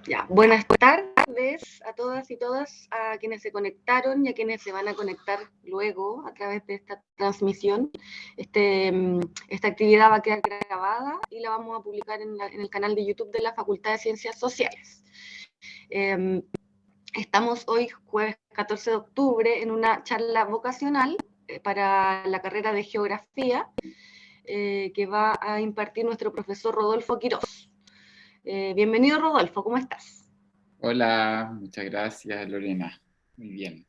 Ya, buenas tardes a todas y todas, a quienes se conectaron y a quienes se van a conectar luego a través de esta transmisión. Esta actividad va a quedar grabada y la vamos a publicar en el canal de YouTube de la Facultad de Ciencias Sociales. Estamos hoy, jueves 14 de octubre, en una charla vocacional para la carrera de Geografía que va a impartir nuestro profesor Rodolfo Quirós. Bienvenido, Rodolfo, ¿cómo estás? Hola, muchas gracias, Lorena. Muy bien.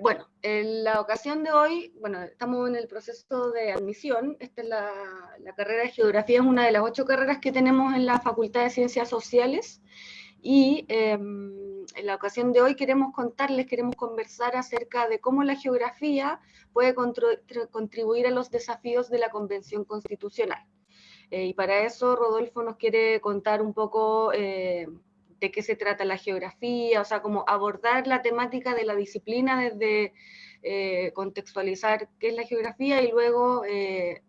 Bueno, en la ocasión de hoy, bueno, estamos en el proceso de admisión. Esta es la carrera de Geografía, es una de las 8 carreras que tenemos en la Facultad de Ciencias Sociales. Y en la ocasión de hoy queremos conversar acerca de cómo la geografía puede contribuir a los desafíos de la Convención Constitucional. Y para eso Rodolfo nos quiere contar un poco de qué se trata la geografía, o sea, cómo abordar la temática de la disciplina desde contextualizar qué es la geografía y luego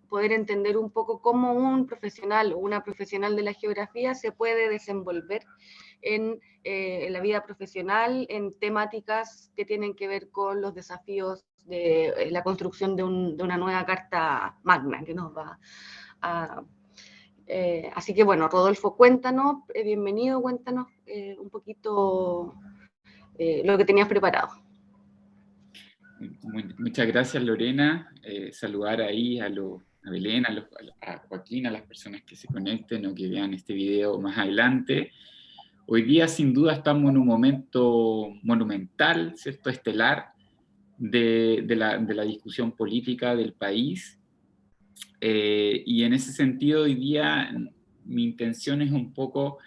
poder entender un poco cómo un profesional o una profesional de la geografía se puede desenvolver en la vida profesional, en temáticas que tienen que ver con los desafíos de la construcción de una nueva carta magna que nos va a así que bueno, Rodolfo, cuéntanos, bienvenido, cuéntanos un poquito lo que tenías preparado. Muchas gracias, Lorena. Saludar ahí a Belén, a Joaquín, a las personas que se conecten o que vean este video más adelante. Hoy día, sin duda, estamos en un momento monumental, ¿cierto? Estelar de la discusión política del país. Y en ese sentido, hoy día, mi intención es un poco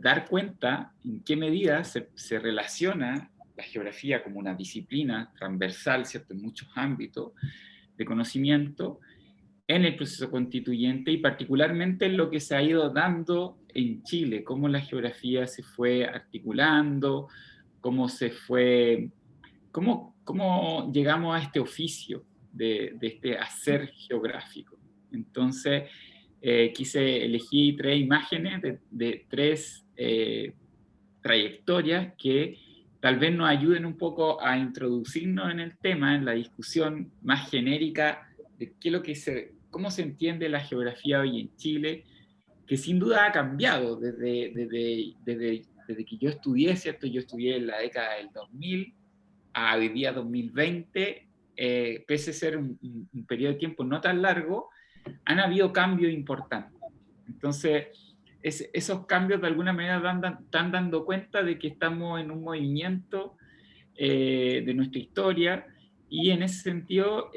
dar cuenta en qué medida se relaciona la geografía como una disciplina transversal, ¿cierto?, en muchos ámbitos de conocimiento, en el proceso constituyente y particularmente en lo que se ha ido dando en Chile, cómo la geografía se fue articulando, cómo llegamos a este oficio de este hacer geográfico. Entonces, elegí 3 imágenes de 3 trayectorias que tal vez nos ayuden un poco a introducirnos en el tema, en la discusión más genérica de cómo se entiende la geografía hoy en Chile, que sin duda ha cambiado desde que yo estudié, ¿cierto? Yo estudié en la década del 2000 a hoy día 2020, pese a ser un periodo de tiempo no tan largo, han habido cambios importantes. Entonces, esos cambios de alguna manera están dando cuenta de que estamos en un movimiento de nuestra historia y en ese sentido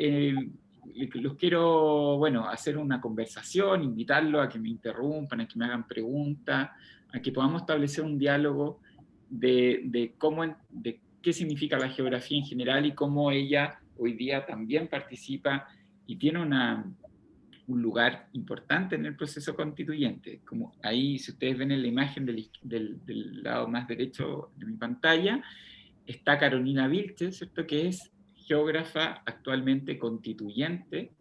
los quiero, bueno, hacer una conversación, invitarlos a que me interrumpan, a que me hagan preguntas, a que podamos establecer un diálogo de qué significa la geografía en general y cómo ella hoy día también participa y tiene un lugar importante en el proceso constituyente. Como ahí, si ustedes ven en la imagen del lado más derecho de mi pantalla, está Carolina Vilches, ¿cierto?, que es geógrafa actualmente constituyente.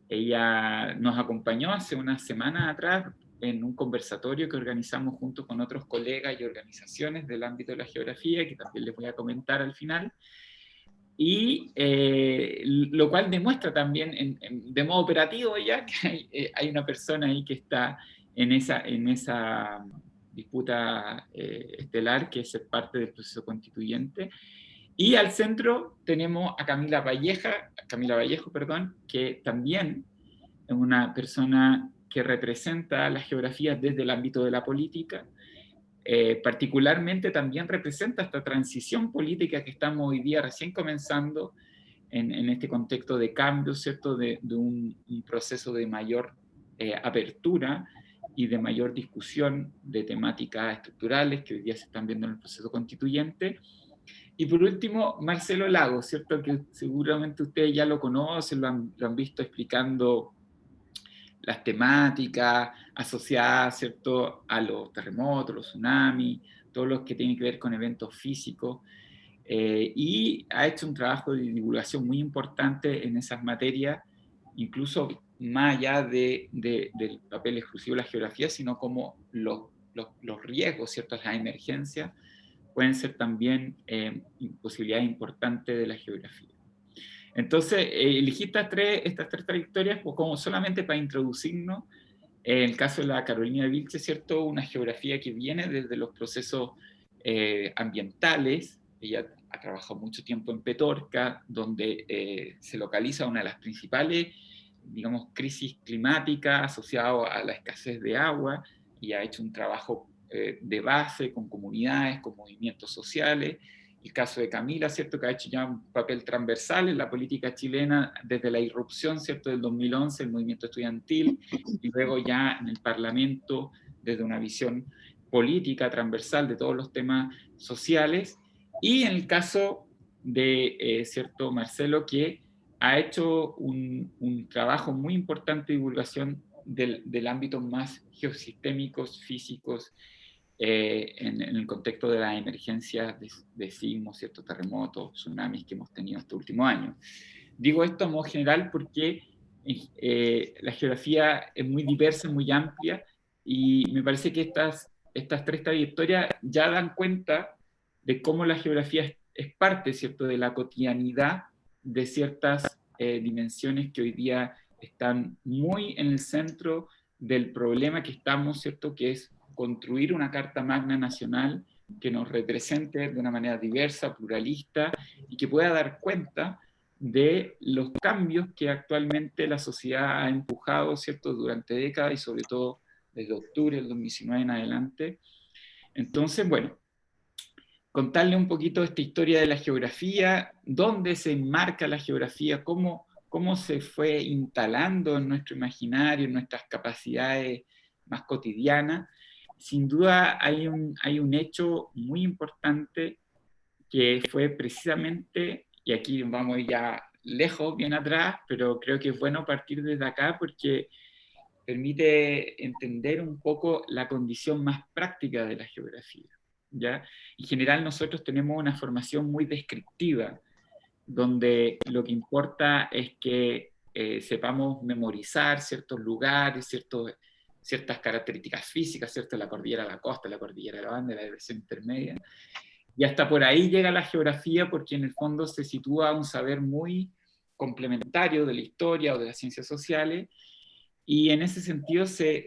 Ella nos acompañó hace unas semanas atrás en un conversatorio que organizamos junto con otros colegas y organizaciones del ámbito de la geografía, que también les voy a comentar al final. Y lo cual demuestra también de modo operativo ya que hay una persona ahí que está en esa disputa estelar, que es parte del proceso constituyente. Y al centro tenemos a Camila Vallejo, perdón, que también es una persona que representa la geografía desde el ámbito de la política. Particularmente también representa esta transición política que estamos hoy día recién comenzando en este contexto de cambio, ¿cierto?, de un proceso de mayor apertura y de mayor discusión de temáticas estructurales que hoy día se están viendo en el proceso constituyente. Y por último, Marcelo Lago, ¿cierto?, que seguramente ustedes ya lo conocen, lo han visto explicando las temáticas asociadas, ¿cierto?, a los terremotos, los tsunamis, todos los que tienen que ver con eventos físicos, y ha hecho un trabajo de divulgación muy importante en esas materias, incluso más allá del papel exclusivo de la geografía, sino como los riesgos, ¿cierto? Las emergencias pueden ser también posibilidades importantes de la geografía. Entonces, elegí estas tres trayectorias pues, como solamente para introducirnos. En el caso de la Carolina Vilche, ¿cierto? Una geografía que viene desde los procesos ambientales. Ella ha trabajado mucho tiempo en Petorca, donde se localiza una de las principales, digamos, crisis climáticas asociadas a la escasez de agua, y ha hecho un trabajo de base con comunidades, con movimientos sociales. El caso de Camila, ¿cierto?, que ha hecho ya un papel transversal en la política chilena desde la irrupción, ¿cierto?, del 2011, el movimiento estudiantil, y luego ya en el Parlamento desde una visión política transversal de todos los temas sociales. Y en el caso de, ¿cierto?, Marcelo, que ha hecho un trabajo muy importante de divulgación del ámbito más geosistémicos, físicos, en el contexto de las emergencias de sismos, ciertos terremotos, tsunamis que hemos tenido estos últimos años. Digo esto a modo general porque la geografía es muy diversa, muy amplia, y me parece que estas tres trayectorias ya dan cuenta de cómo la geografía es parte, ¿cierto?, de la cotidianidad de ciertas dimensiones que hoy día están muy en el centro del problema que estamos, ¿cierto?, que es construir una Carta Magna Nacional que nos represente de una manera diversa, pluralista, y que pueda dar cuenta de los cambios que actualmente la sociedad ha empujado, ¿cierto?, durante décadas, y sobre todo desde octubre del 2019 en adelante. Entonces, bueno, contarle un poquito esta historia de la geografía, dónde se enmarca la geografía, cómo se fue instalando en nuestro imaginario, en nuestras capacidades más cotidianas. Sin duda hay un hecho muy importante que fue precisamente, y aquí vamos ya lejos, bien atrás, pero creo que es bueno partir desde acá porque permite entender un poco la condición más práctica de la geografía, ¿ya? En general nosotros tenemos una formación muy descriptiva, donde lo que importa es que sepamos memorizar ciertos lugares, ciertas características físicas, ¿cierto? La cordillera de la costa, la cordillera de la banda, la depresión intermedia. Y hasta por ahí llega la geografía porque en el fondo se sitúa un saber muy complementario de la historia o de las ciencias sociales, y en ese sentido se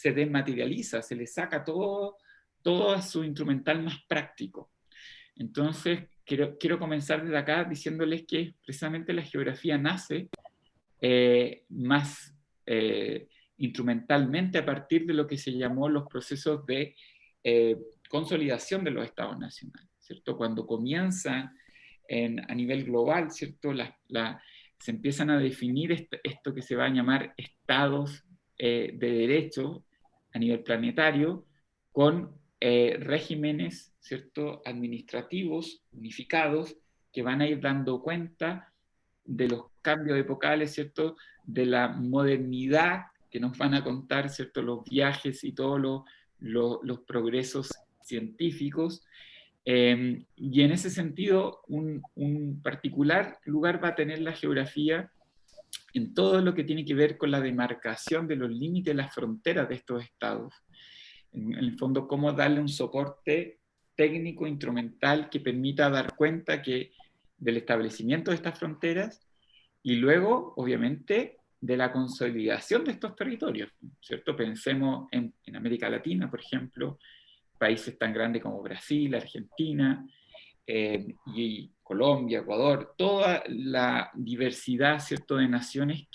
desmaterializa, se le saca todo a su instrumental más práctico. Entonces, quiero comenzar desde acá diciéndoles que precisamente la geografía nace más instrumentalmente a partir de lo que se llamó los procesos de consolidación de los estados nacionales, ¿cierto? Cuando comienza a nivel global, ¿cierto? Se empiezan a definir esto que se va a llamar estados de derecho a nivel planetario, con regímenes, ¿cierto?, administrativos unificados que van a ir dando cuenta de los cambios epocales, ¿cierto?, de la modernidad que nos van a contar, ¿cierto?, los viajes y todos los progresos científicos. Y en ese sentido, un particular lugar va a tener la geografía en todo lo que tiene que ver con la demarcación de los límites, las fronteras de estos estados. En el fondo, cómo darle un soporte técnico, instrumental, que permita dar cuenta del establecimiento de estas fronteras, y luego, obviamente, de la consolidación de estos territorios, ¿cierto? Pensemos en América Latina, por ejemplo, países tan grandes como Brasil, Argentina, y Colombia, Ecuador, toda la diversidad, ¿cierto?, de naciones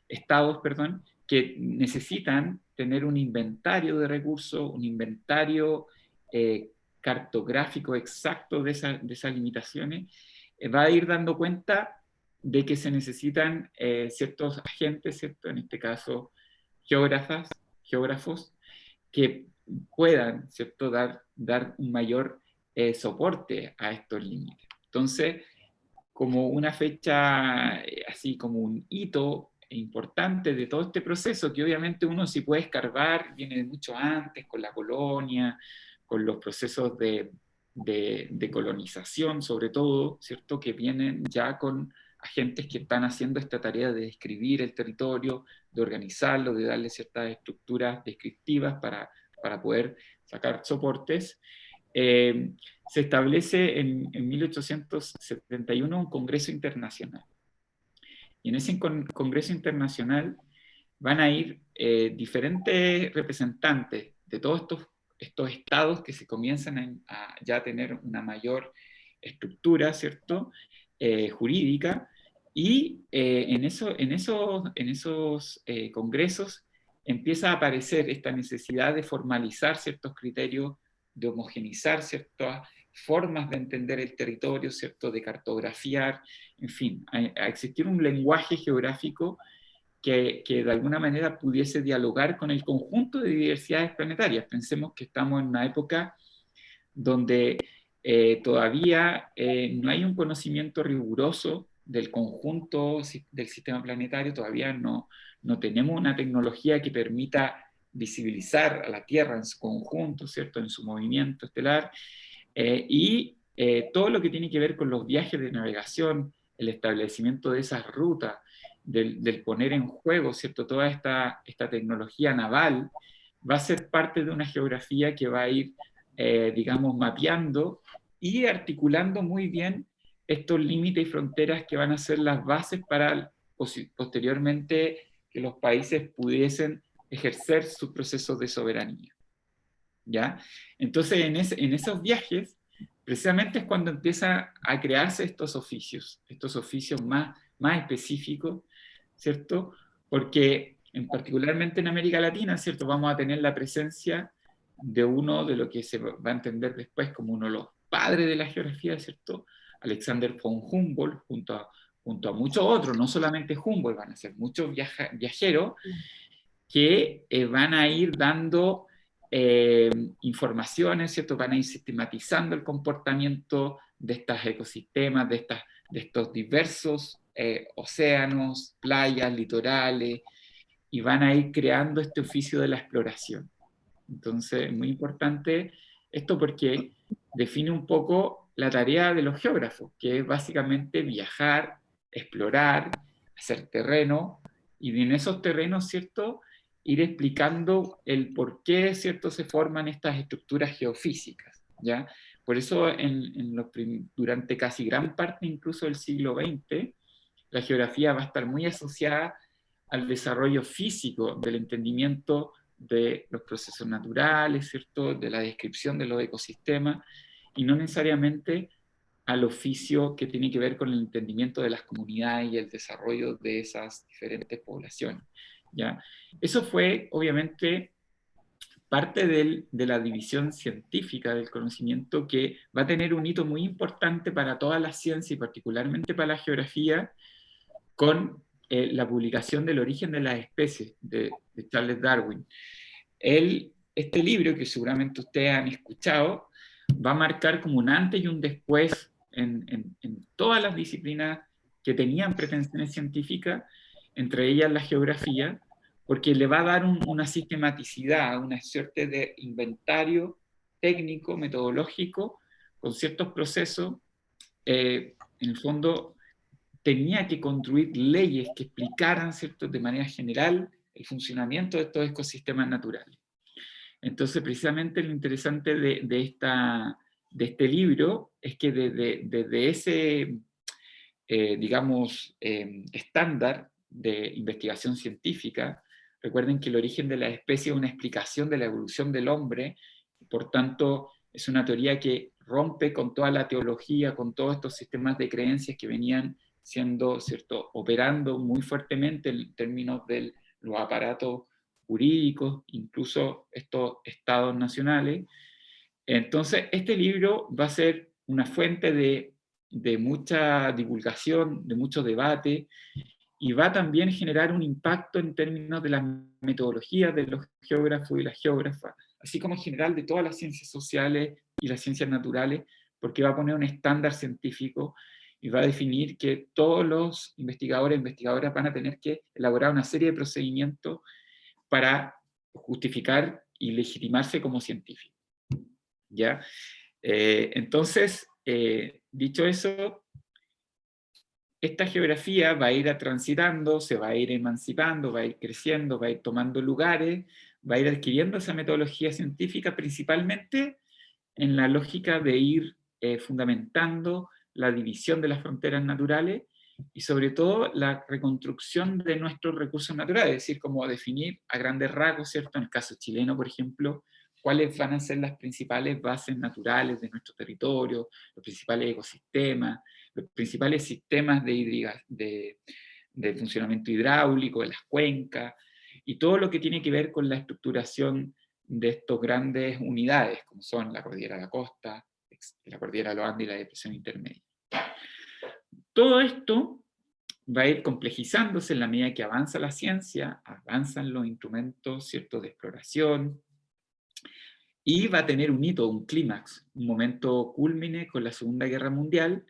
estados, perdón, que necesitan tener un inventario de recursos, un inventario cartográfico exacto de esas limitaciones, va a ir dando cuenta de que se necesitan ciertos agentes, ¿cierto?, en este caso geógrafos, que puedan, ¿cierto?, dar un mayor soporte a estos límites. Entonces, como una fecha, así como un hito importante de todo este proceso, que obviamente uno sí puede escarbar, viene mucho antes, con la colonia, con los procesos de colonización, sobre todo, ¿cierto?, que vienen ya con agentes que están haciendo esta tarea de describir el territorio, de organizarlo, de darle ciertas estructuras descriptivas para poder sacar soportes. Se establece en 1871 un Congreso Internacional. Y en ese Congreso Internacional van a ir diferentes representantes de todos estos estados que se comienzan a ya tener una mayor estructura, ¿cierto?, jurídica, y en esos congresos empieza a aparecer esta necesidad de formalizar ciertos criterios, de homogenizar ciertas formas de entender el territorio, ¿cierto?, de cartografiar, en fin, a existir un lenguaje geográfico que de alguna manera pudiese dialogar con el conjunto de diversidades planetarias. Pensemos que estamos en una época donde todavía no hay un conocimiento riguroso del conjunto del sistema planetario, todavía no tenemos una tecnología que permita visibilizar a la Tierra en su conjunto, ¿cierto?, en su movimiento estelar, y todo lo que tiene que ver con los viajes de navegación, el establecimiento de esas rutas, del poner en juego, ¿cierto?, toda esta tecnología naval, va a ser parte de una geografía que va a ir, digamos, mapeando y articulando muy bien estos límites y fronteras que van a ser las bases para posteriormente que los países pudiesen ejercer sus procesos de soberanía. ¿Ya? Entonces, en esos viajes, precisamente es cuando empieza a crearse estos oficios más específicos, ¿cierto? Porque particularmente en América Latina, ¿cierto?, vamos a tener la presencia de uno de lo que se va a entender después como uno de los padres de la geografía, ¿cierto?, Alexander von Humboldt, junto a muchos otros, no solamente Humboldt, van a ser muchos viajeros que van a ir dando informaciones, ¿cierto?, van a ir sistematizando el comportamiento de estos ecosistemas, de estos diversos océanos, playas, litorales, y van a ir creando este oficio de la exploración. Entonces, es muy importante esto porque define un poco la tarea de los geógrafos, que es básicamente viajar, explorar, hacer terreno, y en esos terrenos, ¿cierto?, ir explicando el por qué, ¿cierto?, se forman estas estructuras geofísicas, ¿ya? Por eso, durante casi gran parte incluso del siglo XX, la geografía va a estar muy asociada al desarrollo físico del entendimiento de los procesos naturales, ¿cierto?, de la descripción de los ecosistemas, y no necesariamente al oficio que tiene que ver con el entendimiento de las comunidades y el desarrollo de esas diferentes poblaciones, ¿ya? Eso fue, obviamente, parte de la división científica del conocimiento que va a tener un hito muy importante para toda la ciencia y particularmente para la geografía, con la publicación del origen de las especies de Charles Darwin. Este libro, que seguramente ustedes han escuchado, va a marcar como un antes y un después en todas las disciplinas que tenían pretensiones científicas, entre ellas la geografía, porque le va a dar una sistematicidad, una suerte de inventario técnico, metodológico, con ciertos procesos. En el fondo, tenía que construir leyes que explicaran, ¿cierto?, de manera general el funcionamiento de estos ecosistemas naturales. Entonces, precisamente lo interesante de este libro es que desde ese, digamos, estándar de investigación científica, recuerden que el origen de la especie es una explicación de la evolución del hombre, por tanto, es una teoría que rompe con toda la teología, con todos estos sistemas de creencias que venían siendo, ¿cierto?, operando muy fuertemente en términos de los aparatos jurídicos, incluso estos estados nacionales. Entonces, este libro va a ser una fuente de mucha divulgación, de mucho debate, y va a también generar un impacto en términos de las metodologías de los geógrafos y las geógrafas, así como en general de todas las ciencias sociales y las ciencias naturales, porque va a poner un estándar científico y va a definir que todos los investigadores e investigadoras van a tener que elaborar una serie de procedimientos para justificar y legitimarse como científicos, ¿ya? Entonces, dicho eso, esta geografía va a ir transitando, se va a ir emancipando, va a ir creciendo, va a ir tomando lugares, va a ir adquiriendo esa metodología científica principalmente en la lógica de ir fundamentando la división de las fronteras naturales y sobre todo la reconstrucción de nuestros recursos naturales, es decir, como definir a grandes rasgos, ¿cierto? En el caso chileno, por ejemplo, cuáles van a ser las principales bases naturales de nuestro territorio, los principales ecosistemas, los principales sistemas de funcionamiento hidráulico, de las cuencas, y todo lo que tiene que ver con la estructuración de estas grandes unidades, como son la cordillera de la costa, la cordillera de los Andes y la depresión intermedia. Todo esto va a ir complejizándose en la medida que avanza la ciencia, avanzan los instrumentos, ¿cierto?, de exploración, y va a tener un hito, un clímax, un momento cúlmine con la Segunda Guerra Mundial,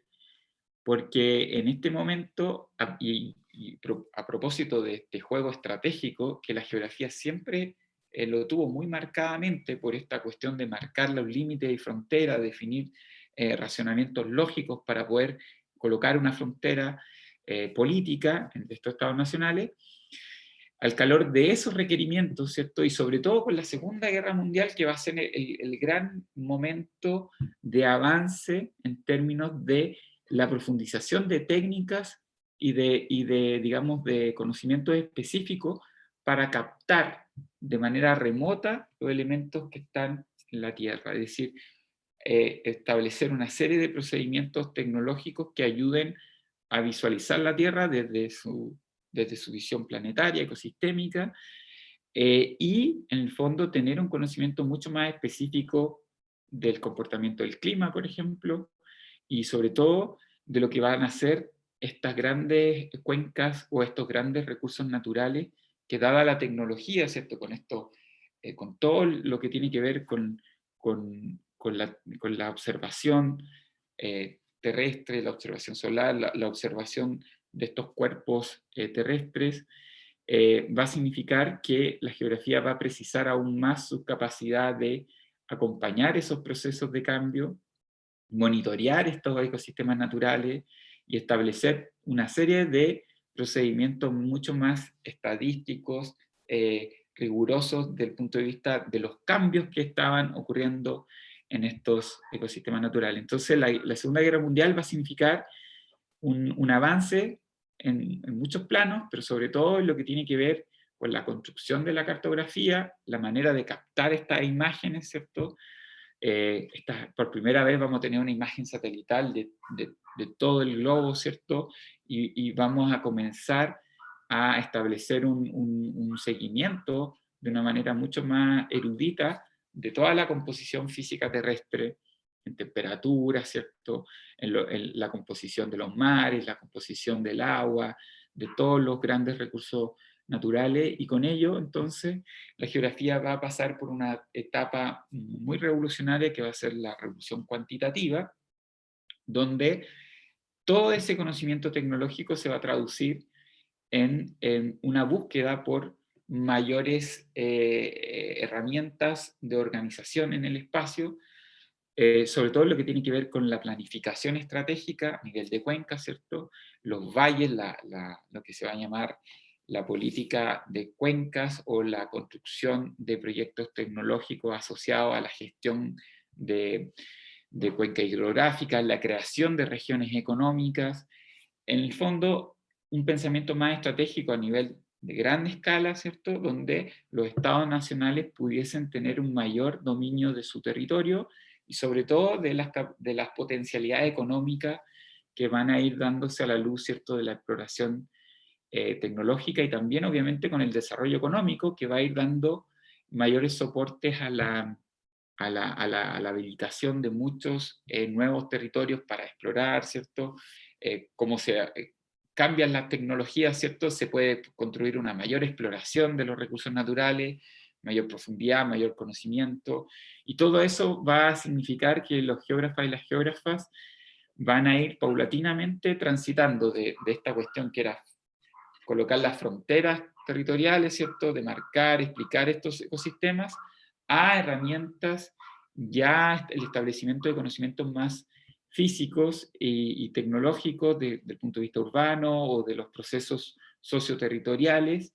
porque en este momento, a propósito de este juego estratégico, que la geografía siempre lo tuvo muy marcadamente por esta cuestión de marcar los límites y fronteras, definir racionamientos lógicos para poder colocar una frontera política entre estos estados nacionales, al calor de esos requerimientos, ¿cierto? Y sobre todo con la Segunda Guerra Mundial, que va a ser el gran momento de avance en términos de la profundización de técnicas digamos, de conocimientos específicos para captar de manera remota los elementos que están en la Tierra. Es decir, establecer una serie de procedimientos tecnológicos que ayuden a visualizar la Tierra desde su visión planetaria, ecosistémica, y en el fondo tener un conocimiento mucho más específico del comportamiento del clima, por ejemplo, y sobre todo de lo que van a ser estas grandes cuencas o estos grandes recursos naturales que, dada la tecnología, ¿cierto?, con esto, con todo lo que tiene que ver con la observación terrestre, la observación solar, la observación de estos cuerpos terrestres, va a significar que la geografía va a precisar aún más su capacidad de acompañar esos procesos de cambio, monitorear estos ecosistemas naturales y establecer una serie de procedimientos mucho más estadísticos, rigurosos desde el punto de vista de los cambios que estaban ocurriendo en estos ecosistemas naturales. Entonces, la Segunda Guerra Mundial va a significar un avance en muchos planos, pero sobre todo en lo que tiene que ver con la construcción de la cartografía, la manera de captar estas imágenes, ¿cierto? Por primera vez vamos a tener una imagen satelital de todo el globo, ¿cierto? Y vamos a comenzar a establecer un seguimiento de una manera mucho más erudita de toda la composición física terrestre, en temperatura, ¿cierto? En la composición de los mares, la composición del agua, de todos los grandes recursos naturales, y con ello, entonces, la geografía va a pasar por una etapa muy revolucionaria que va a ser la revolución cuantitativa, donde todo ese conocimiento tecnológico se va a traducir en una búsqueda por mayores herramientas de organización en el espacio, sobre todo lo que tiene que ver con la planificación estratégica a nivel de cuenca, ¿cierto? Los valles, lo que se va a llamar la política de cuencas o la construcción de proyectos tecnológicos asociados a la gestión de cuencas hidrográficas, la creación de regiones económicas. En el fondo, un pensamiento más estratégico a nivel de gran escala, ¿cierto?, donde los estados nacionales pudiesen tener un mayor dominio de su territorio y sobre todo de las potencialidades económicas que van a ir dándose a la luz, ¿cierto?, de la exploración tecnológica, y también obviamente con el desarrollo económico que va a ir dando mayores soportes a la habilitación de muchos nuevos territorios para explorar, ¿cierto? Cómo cambian las tecnologías, ¿cierto? Se puede construir una mayor exploración de los recursos naturales, mayor profundidad, mayor conocimiento, y todo eso va a significar que los geógrafos y las geógrafas van a ir paulatinamente transitando de esta cuestión que era colocar las fronteras territoriales, ¿cierto?, de marcar, explicar estos ecosistemas, a herramientas, ya el establecimiento de conocimientos más físicos y tecnológicos del punto de vista urbano o de los procesos socioterritoriales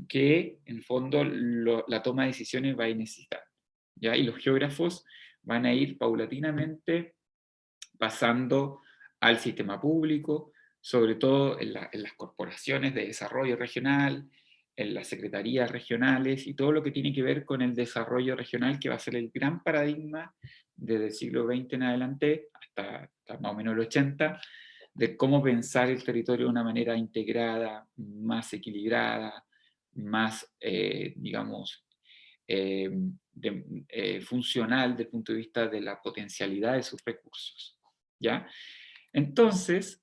que en el fondo la toma de decisiones va a necesitar, ¿ya? Y los geógrafos van a ir paulatinamente pasando al sistema público, sobre todo en las corporaciones de desarrollo regional, en las secretarías regionales y todo lo que tiene que ver con el desarrollo regional, que va a ser el gran paradigma desde el siglo XX en adelante hasta más o menos el 80, de cómo pensar el territorio de una manera integrada, más equilibrada, más, digamos, funcional desde el punto de vista de la potencialidad de sus recursos, ¿ya? Entonces,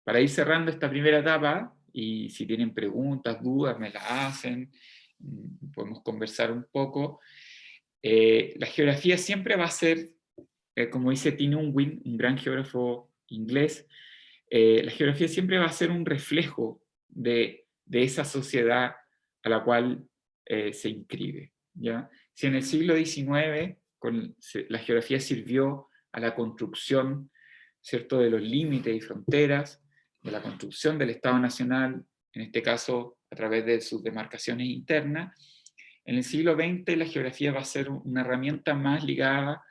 para ir cerrando esta primera etapa, y si tienen preguntas, dudas, me las hacen, podemos conversar un poco. La geografía siempre va a ser, como dice Tim Unwin, un gran geógrafo inglés, la geografía siempre va a ser un reflejo de esa sociedad a la cual se inscribe, ¿ya? Si en el siglo XIX la geografía sirvió a la construcción, ¿cierto?, de los límites y fronteras, de la construcción del Estado Nacional, en este caso a través de sus demarcaciones internas, en el siglo XX la geografía va a ser una herramienta más ligada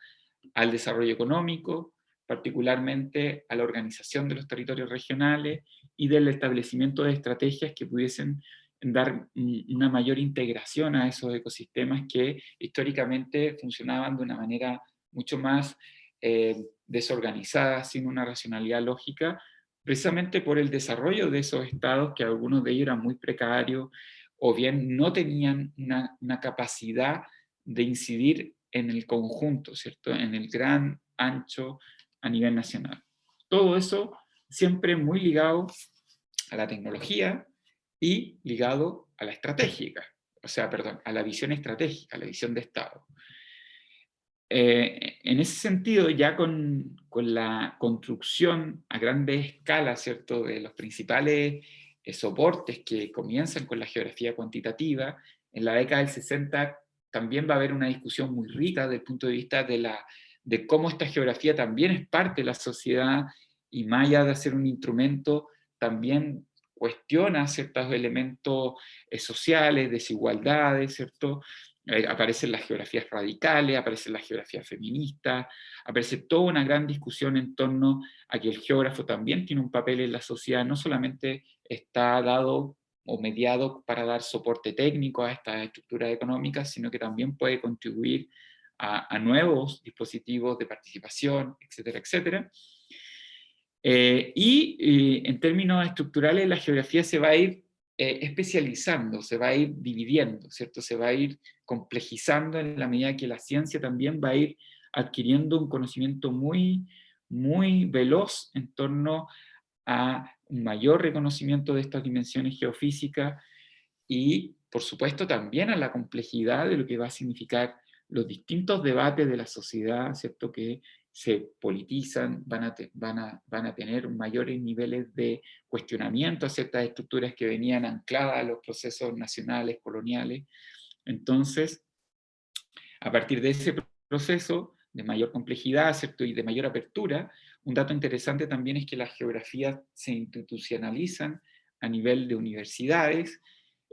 al desarrollo económico, particularmente a la organización de los territorios regionales y del establecimiento de estrategias que pudiesen dar una mayor integración a esos ecosistemas que históricamente funcionaban de una manera mucho más desorganizada, sin una racionalidad lógica, precisamente por el desarrollo de esos estados, que algunos de ellos eran muy precarios, o bien no tenían una capacidad de incidir en el conjunto, ¿cierto?, en el gran ancho a nivel nacional. Todo eso siempre muy ligado a la tecnología y ligado a la estratégica, o sea, perdón, a la visión estratégica, a la visión de Estado. En ese sentido, ya con la construcción a grandes escalas, ¿cierto?, de los principales soportes que comienzan con la geografía cuantitativa, en la década del 60 también va a haber una discusión muy rica desde el punto de vista de cómo esta geografía también es parte de la sociedad y más allá de ser un instrumento, también cuestiona ciertos elementos sociales, desigualdades, ¿cierto? Aparecen las geografías radicales, aparecen las geografías feministas, aparece toda una gran discusión en torno a que el geógrafo también tiene un papel en la sociedad, no solamente está dado o mediado para dar soporte técnico a estas estructuras económicas, sino que también puede contribuir a nuevos dispositivos de participación, etcétera, etcétera. En términos estructurales, la geografía se va a ir especializando, se va a ir dividiendo, ¿cierto? Se va a ir complejizando en la medida que la ciencia también va a ir adquiriendo un conocimiento muy, muy veloz en torno a un mayor reconocimiento de estas dimensiones geofísicas y, por supuesto, también a la complejidad de lo que va a significar los distintos debates de la sociedad, ¿cierto?, que se politizan, van a tener mayores niveles de cuestionamiento a ciertas estructuras que venían ancladas a los procesos nacionales, coloniales. Entonces, a partir de ese proceso de mayor complejidad, ¿cierto?, y de mayor apertura, un dato interesante también es que las geografías se institucionalizan a nivel de universidades,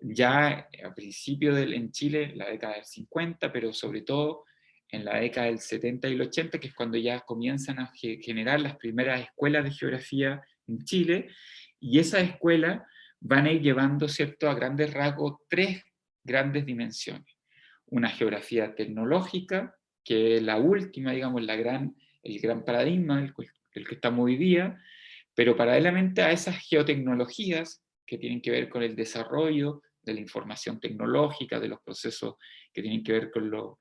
ya a principio en Chile, la década del 50, pero sobre todo en la década del 70 y el 80, que es cuando ya comienzan a generar las primeras escuelas de geografía en Chile, y esas escuelas van a ir llevando, ¿cierto?, a grandes rasgos tres grandes dimensiones. Una geografía tecnológica, que es la última, digamos, el gran paradigma, el que estamos hoy día, pero paralelamente a esas geotecnologías que tienen que ver con el desarrollo de la información tecnológica, de los procesos que tienen que ver con los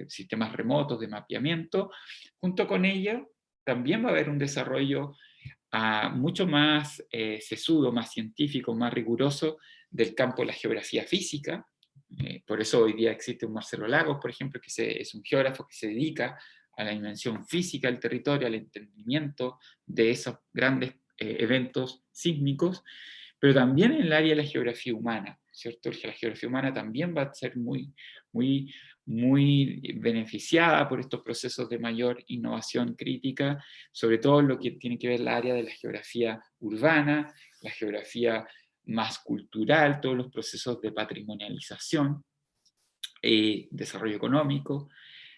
sistemas remotos de mapeamiento, junto con ello también va a haber un desarrollo mucho más sesudo, más científico, más riguroso del campo de la geografía física. Por eso hoy día existe un Marcelo Lagos, por ejemplo, que es un geógrafo que se dedica a la dimensión física del territorio, al entendimiento de esos grandes eventos sísmicos, pero también en el área de la geografía humana, ¿cierto? La geografía humana también va a ser muy, muy muy beneficiada por estos procesos de mayor innovación crítica, sobre todo lo que tiene que ver el área de la geografía urbana, la geografía más cultural, todos los procesos de patrimonialización, desarrollo económico.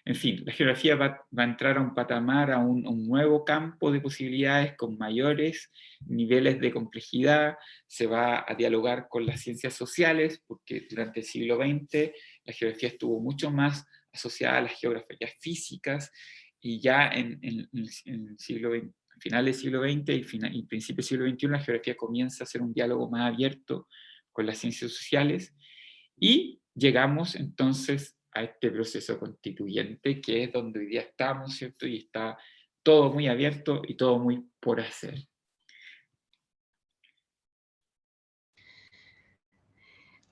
En fin, la geografía va a entrar a un patamar, a un nuevo campo de posibilidades con mayores niveles de complejidad. Se va a dialogar con las ciencias sociales, porque durante el siglo XX la geografía estuvo mucho más asociada a las geografías físicas, y ya en el siglo XX, finales del siglo XX y principios del siglo XXI, la geografía comienza a hacer un diálogo más abierto con las ciencias sociales, y llegamos entonces a este proceso constituyente, que es donde hoy día estamos, ¿cierto? Y está todo muy abierto y todo muy por hacer.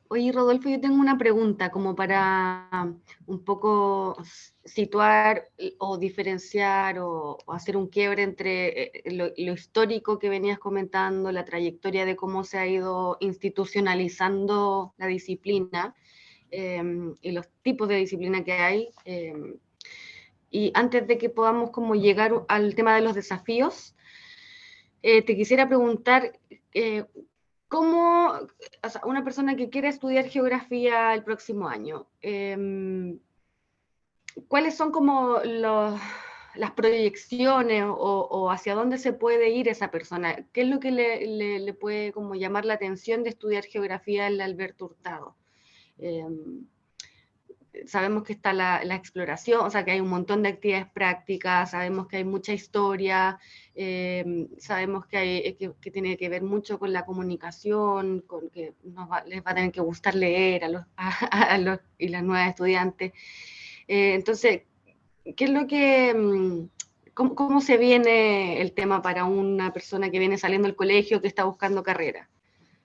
Oye, Rodolfo, yo tengo una pregunta como para un poco situar o diferenciar o hacer un quiebre entre lo histórico que venías comentando, la trayectoria de cómo se ha ido institucionalizando la disciplina, y los tipos de disciplina que hay. Y antes de que podamos como llegar al tema de los desafíos, te quisiera preguntar, ¿cómo, o sea, una persona que quiere estudiar geografía el próximo año, cuáles son como las proyecciones o hacia dónde se puede ir esa persona? ¿Qué es lo que le puede como llamar la atención de estudiar geografía en la Alberto Hurtado? Sabemos que está la exploración, o sea, que hay un montón de actividades prácticas, sabemos que hay mucha historia, sabemos que, que tiene que ver mucho con la comunicación, con que les va a tener que gustar leer a los y las nuevas estudiantes. Entonces, ¿qué es lo que... ¿Cómo se viene el tema para una persona que viene saliendo del colegio, que está buscando carrera?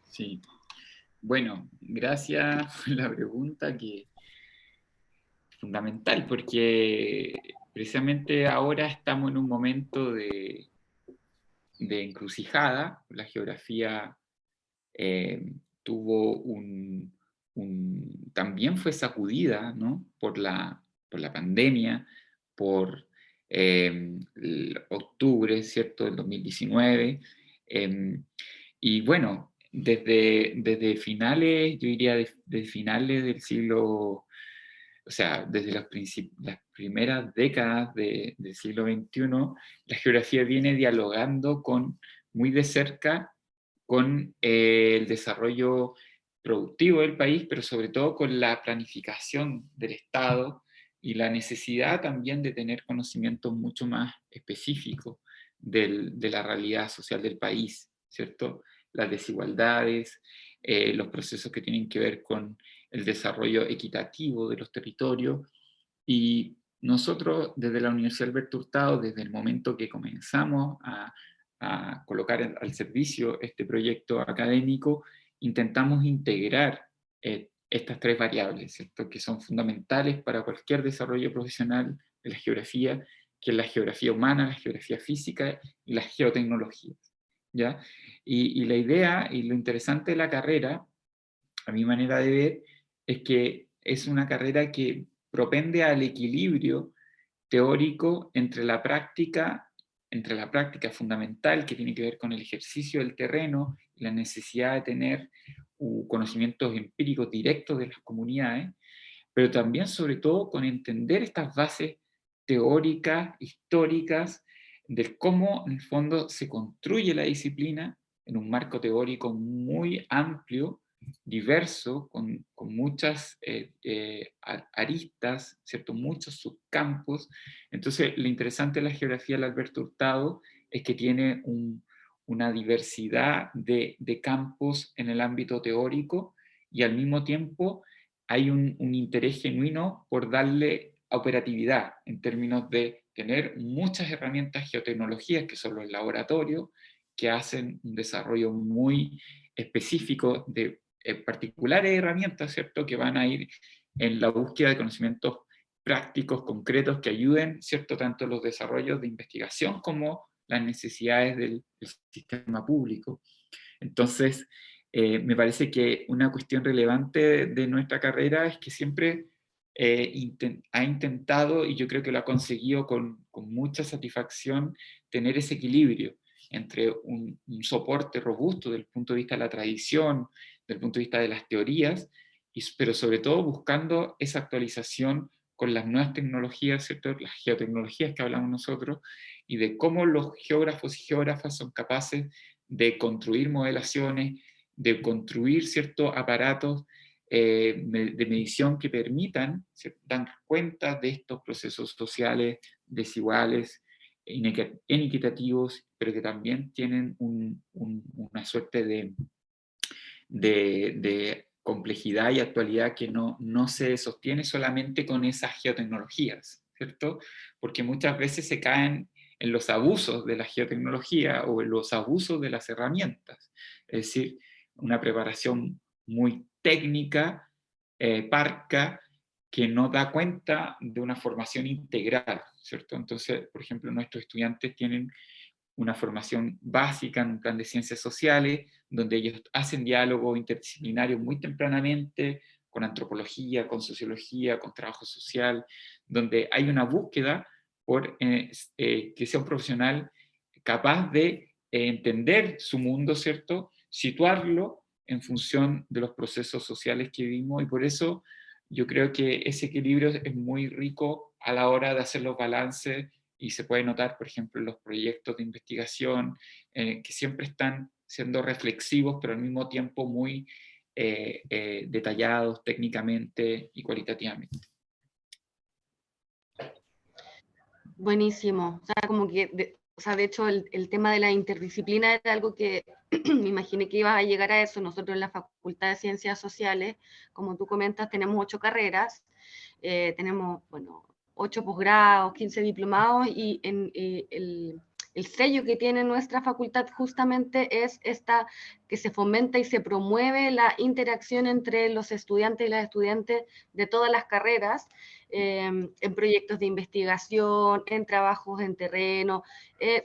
Sí, bueno, gracias por la pregunta, que es fundamental, porque precisamente ahora estamos en un momento de encrucijada. La geografía tuvo también fue sacudida, ¿no? por la pandemia, por octubre, ¿cierto?, del 2019. Y bueno, desde finales, yo diría desde finales del siglo, o sea, desde las primeras décadas del siglo XXI, la geografía viene dialogando muy de cerca con el desarrollo productivo del país, pero sobre todo con la planificación del Estado y la necesidad también de tener conocimientos mucho más específicos de la realidad social del país, ¿cierto? Las desigualdades, los procesos que tienen que ver con el desarrollo equitativo de los territorios. Y nosotros desde la Universidad Alberto Hurtado, desde el momento que comenzamos a colocar al servicio este proyecto académico, intentamos integrar estas tres variables, ¿cierto?, que son fundamentales para cualquier desarrollo profesional de la geografía, que es la geografía humana, la geografía física y las geotecnologías, ¿ya? Y la idea y lo interesante de la carrera, a mi manera de ver, es que es una carrera que propende al equilibrio teórico entre la práctica fundamental, que tiene que ver con el ejercicio del terreno y la necesidad de tener conocimientos empíricos directos de las comunidades, pero también sobre todo con entender estas bases teóricas, históricas, de cómo en el fondo se construye la disciplina en un marco teórico muy amplio, diverso, con muchas aristas, ¿cierto?, muchos subcampos. Entonces, lo interesante de la geografía del Alberto Hurtado es que tiene una diversidad de campos en el ámbito teórico, y al mismo tiempo hay un interés genuino por darle operatividad en términos de tener muchas herramientas geotecnologías, que son los laboratorios, que hacen un desarrollo muy específico de particulares herramientas, ¿cierto?, que van a ir en la búsqueda de conocimientos prácticos, concretos, que ayuden, ¿cierto?, tanto los desarrollos de investigación como las necesidades del sistema público. Entonces, me parece que una cuestión relevante de nuestra carrera es que siempre ha intentado, y yo creo que lo ha conseguido con mucha satisfacción, tener ese equilibrio entre un soporte robusto desde el punto de vista de la tradición, desde el punto de vista de las teorías, pero sobre todo buscando esa actualización con las nuevas tecnologías, ¿cierto? Las geotecnologías que hablamos nosotros, y de cómo los geógrafos y geógrafas son capaces de construir modelaciones, de construir ciertos aparatos de medición que permitan dar cuenta de estos procesos sociales desiguales, inequitativos, pero que también tienen una suerte de complejidad y actualidad que no se sostiene solamente con esas geotecnologías, ¿cierto? Porque muchas veces se caen en los abusos de la geotecnología o en los abusos de las herramientas. Es decir, una preparación muy técnica, parca, que no da cuenta de una formación integral, ¿cierto? Entonces, por ejemplo, nuestros estudiantes tienen una formación básica en un plan de ciencias sociales, donde ellos hacen diálogo interdisciplinario muy tempranamente, con antropología, con sociología, con trabajo social, donde hay una búsqueda por que sea un profesional capaz de entender su mundo, ¿cierto? Situarlo en función de los procesos sociales que vivimos, y por eso yo creo que ese equilibrio es muy rico a la hora de hacer los balances, y se puede notar, por ejemplo, en los proyectos de investigación, que siempre están siendo reflexivos, pero al mismo tiempo muy detallados técnicamente y cualitativamente. Buenísimo. O sea, como que, de hecho, el tema de la interdisciplina era algo que me imaginé que iba a llegar a eso. Nosotros en la Facultad de Ciencias Sociales, como tú comentas, tenemos 8 carreras, tenemos, bueno, 8 posgrados, 15 diplomados, y el sello que tiene nuestra facultad justamente es esta, que se fomenta y se promueve la interacción entre los estudiantes y las estudiantes de todas las carreras, en proyectos de investigación, en trabajos en terreno.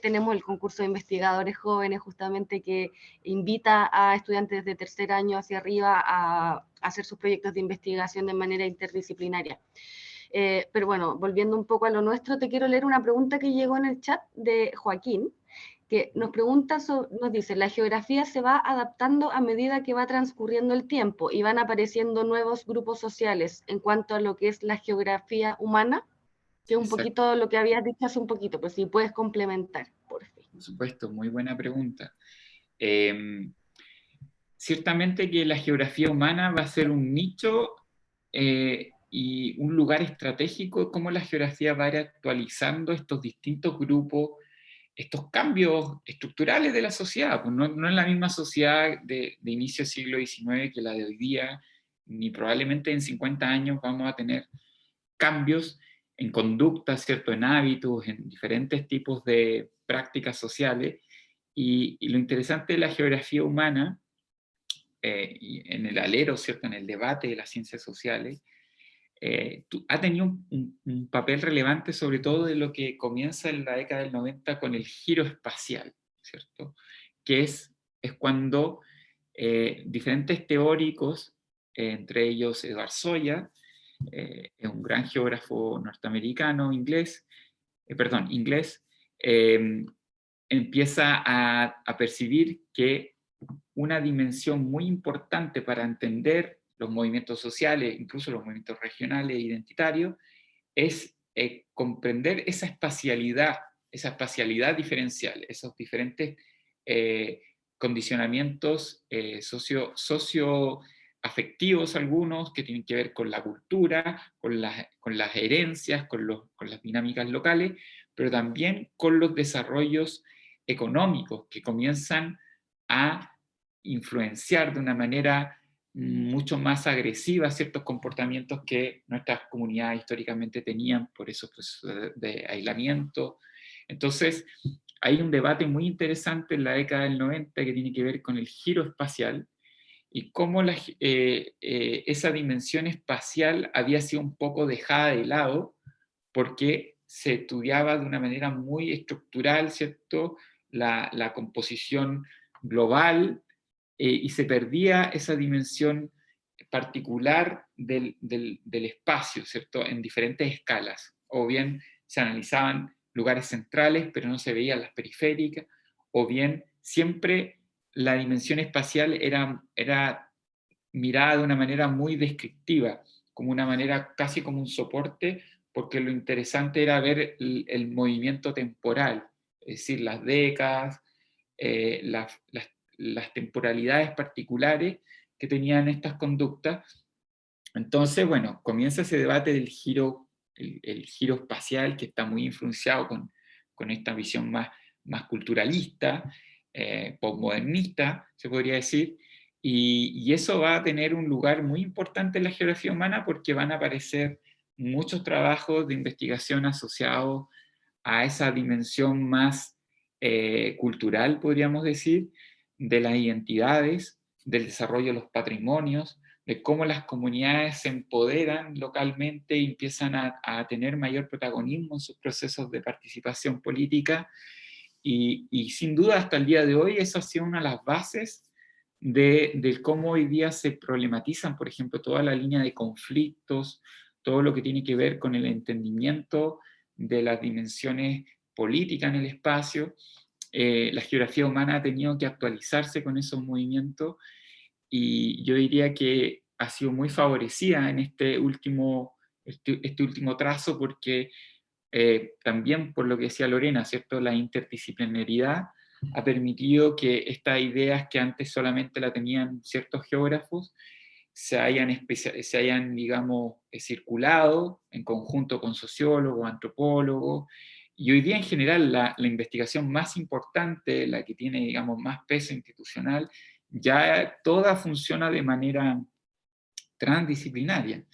Tenemos el concurso de investigadores jóvenes justamente que invita a estudiantes de tercer año hacia arriba a hacer sus proyectos de investigación de manera interdisciplinaria. Pero bueno, volviendo un poco a lo nuestro, te quiero leer una pregunta que llegó en el chat de Joaquín, que nos pregunta, nos dice, la geografía se va adaptando a medida que va transcurriendo el tiempo y van apareciendo nuevos grupos sociales en cuanto a lo que es la geografía humana, que es un poquito lo que habías dicho hace un poquito, pues si puedes complementar, por fin. Por supuesto, muy buena pregunta. Ciertamente que la geografía humana va a ser un nicho y un lugar estratégico, cómo la geografía va a ir actualizando estos distintos grupos, estos cambios estructurales de la sociedad. Pues no es la misma sociedad de inicio del siglo XIX que la de hoy día, ni probablemente en 50 años vamos a tener cambios en conducta, ¿cierto? En hábitos, en diferentes tipos de prácticas sociales. Y lo interesante de la geografía humana, y en el alero, ¿cierto? En el debate de las ciencias sociales, ha tenido un papel relevante, sobre todo de lo que comienza en la década del 90 con el giro espacial, ¿cierto? Que es cuando diferentes teóricos, entre ellos Edward Soya, es un gran geógrafo norteamericano, inglés, empieza a percibir que una dimensión muy importante para entender los movimientos sociales, incluso los movimientos regionales e identitarios, es comprender esa espacialidad diferencial, esos diferentes condicionamientos socioafectivos, algunos que tienen que ver con la cultura, con las herencias, con las dinámicas locales, pero también con los desarrollos económicos que comienzan a influenciar de una manera mucho más agresiva ciertos comportamientos que nuestras comunidades históricamente tenían por esos procesos de aislamiento. Entonces, hay un debate muy interesante en la década del 90 que tiene que ver con el giro espacial y cómo esa dimensión espacial había sido un poco dejada de lado porque se estudiaba de una manera muy estructural, ¿cierto? La composición global, y se perdía esa dimensión particular del espacio, ¿cierto? En diferentes escalas. O bien se analizaban lugares centrales, pero no se veían las periféricas, o bien siempre la dimensión espacial era mirada de una manera muy descriptiva, como una manera casi como un soporte, porque lo interesante era ver el movimiento temporal, es decir, las décadas, las temporalidades particulares que tenían estas conductas. Entonces, bueno, comienza ese debate del giro, el giro espacial, que está muy influenciado con esta visión más culturalista, postmodernista, se podría decir, y eso va a tener un lugar muy importante en la geografía humana porque van a aparecer muchos trabajos de investigación asociados a esa dimensión más cultural, podríamos decir, de las identidades, del desarrollo de los patrimonios, de cómo las comunidades se empoderan localmente y empiezan a tener mayor protagonismo en sus procesos de participación política. Y sin duda hasta el día de hoy eso ha sido una de las bases de cómo hoy día se problematizan, por ejemplo, toda la línea de conflictos, todo lo que tiene que ver con el entendimiento de las dimensiones políticas en el espacio. La geografía humana ha tenido que actualizarse con esos movimientos y yo diría que ha sido muy favorecida en este último trazo porque también por lo que decía Lorena, ¿cierto? La interdisciplinaridad ha permitido que estas ideas que antes solamente la tenían ciertos geógrafos se hayan digamos, circulado en conjunto con sociólogos, antropólogos, y hoy día en general la investigación más importante, la que tiene digamos, más peso institucional, ya toda funciona de manera transdisciplinaria.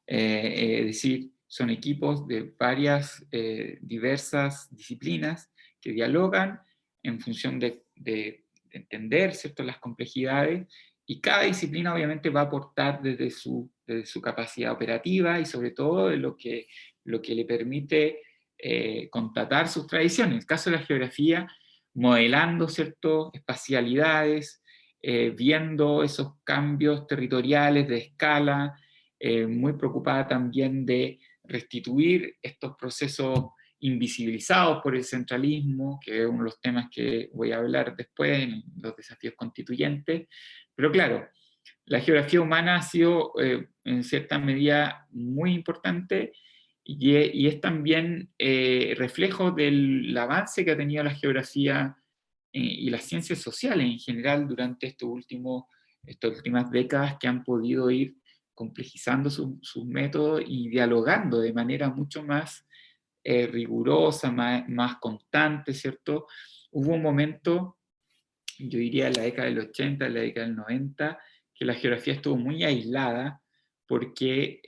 Es decir, son equipos de varias diversas disciplinas que dialogan en función de entender, ¿cierto?, las complejidades, y cada disciplina obviamente va a aportar desde su capacidad operativa y sobre todo de lo que le permite constatar sus tradiciones. En el caso de la geografía, modelando, ¿cierto?, espacialidades, viendo esos cambios territoriales de escala, muy preocupada también de restituir estos procesos invisibilizados por el centralismo, que es uno de los temas que voy a hablar después en los desafíos constituyentes. Pero claro, la geografía humana ha sido en cierta medida muy importante y es también reflejo del avance que ha tenido la geografía y las ciencias sociales en general durante estas últimas décadas, que han podido ir complejizando sus métodos y dialogando de manera mucho más rigurosa, más constante, ¿cierto? Hubo un momento, yo diría en la década del 80, en la década del 90, que la geografía estuvo muy aislada porque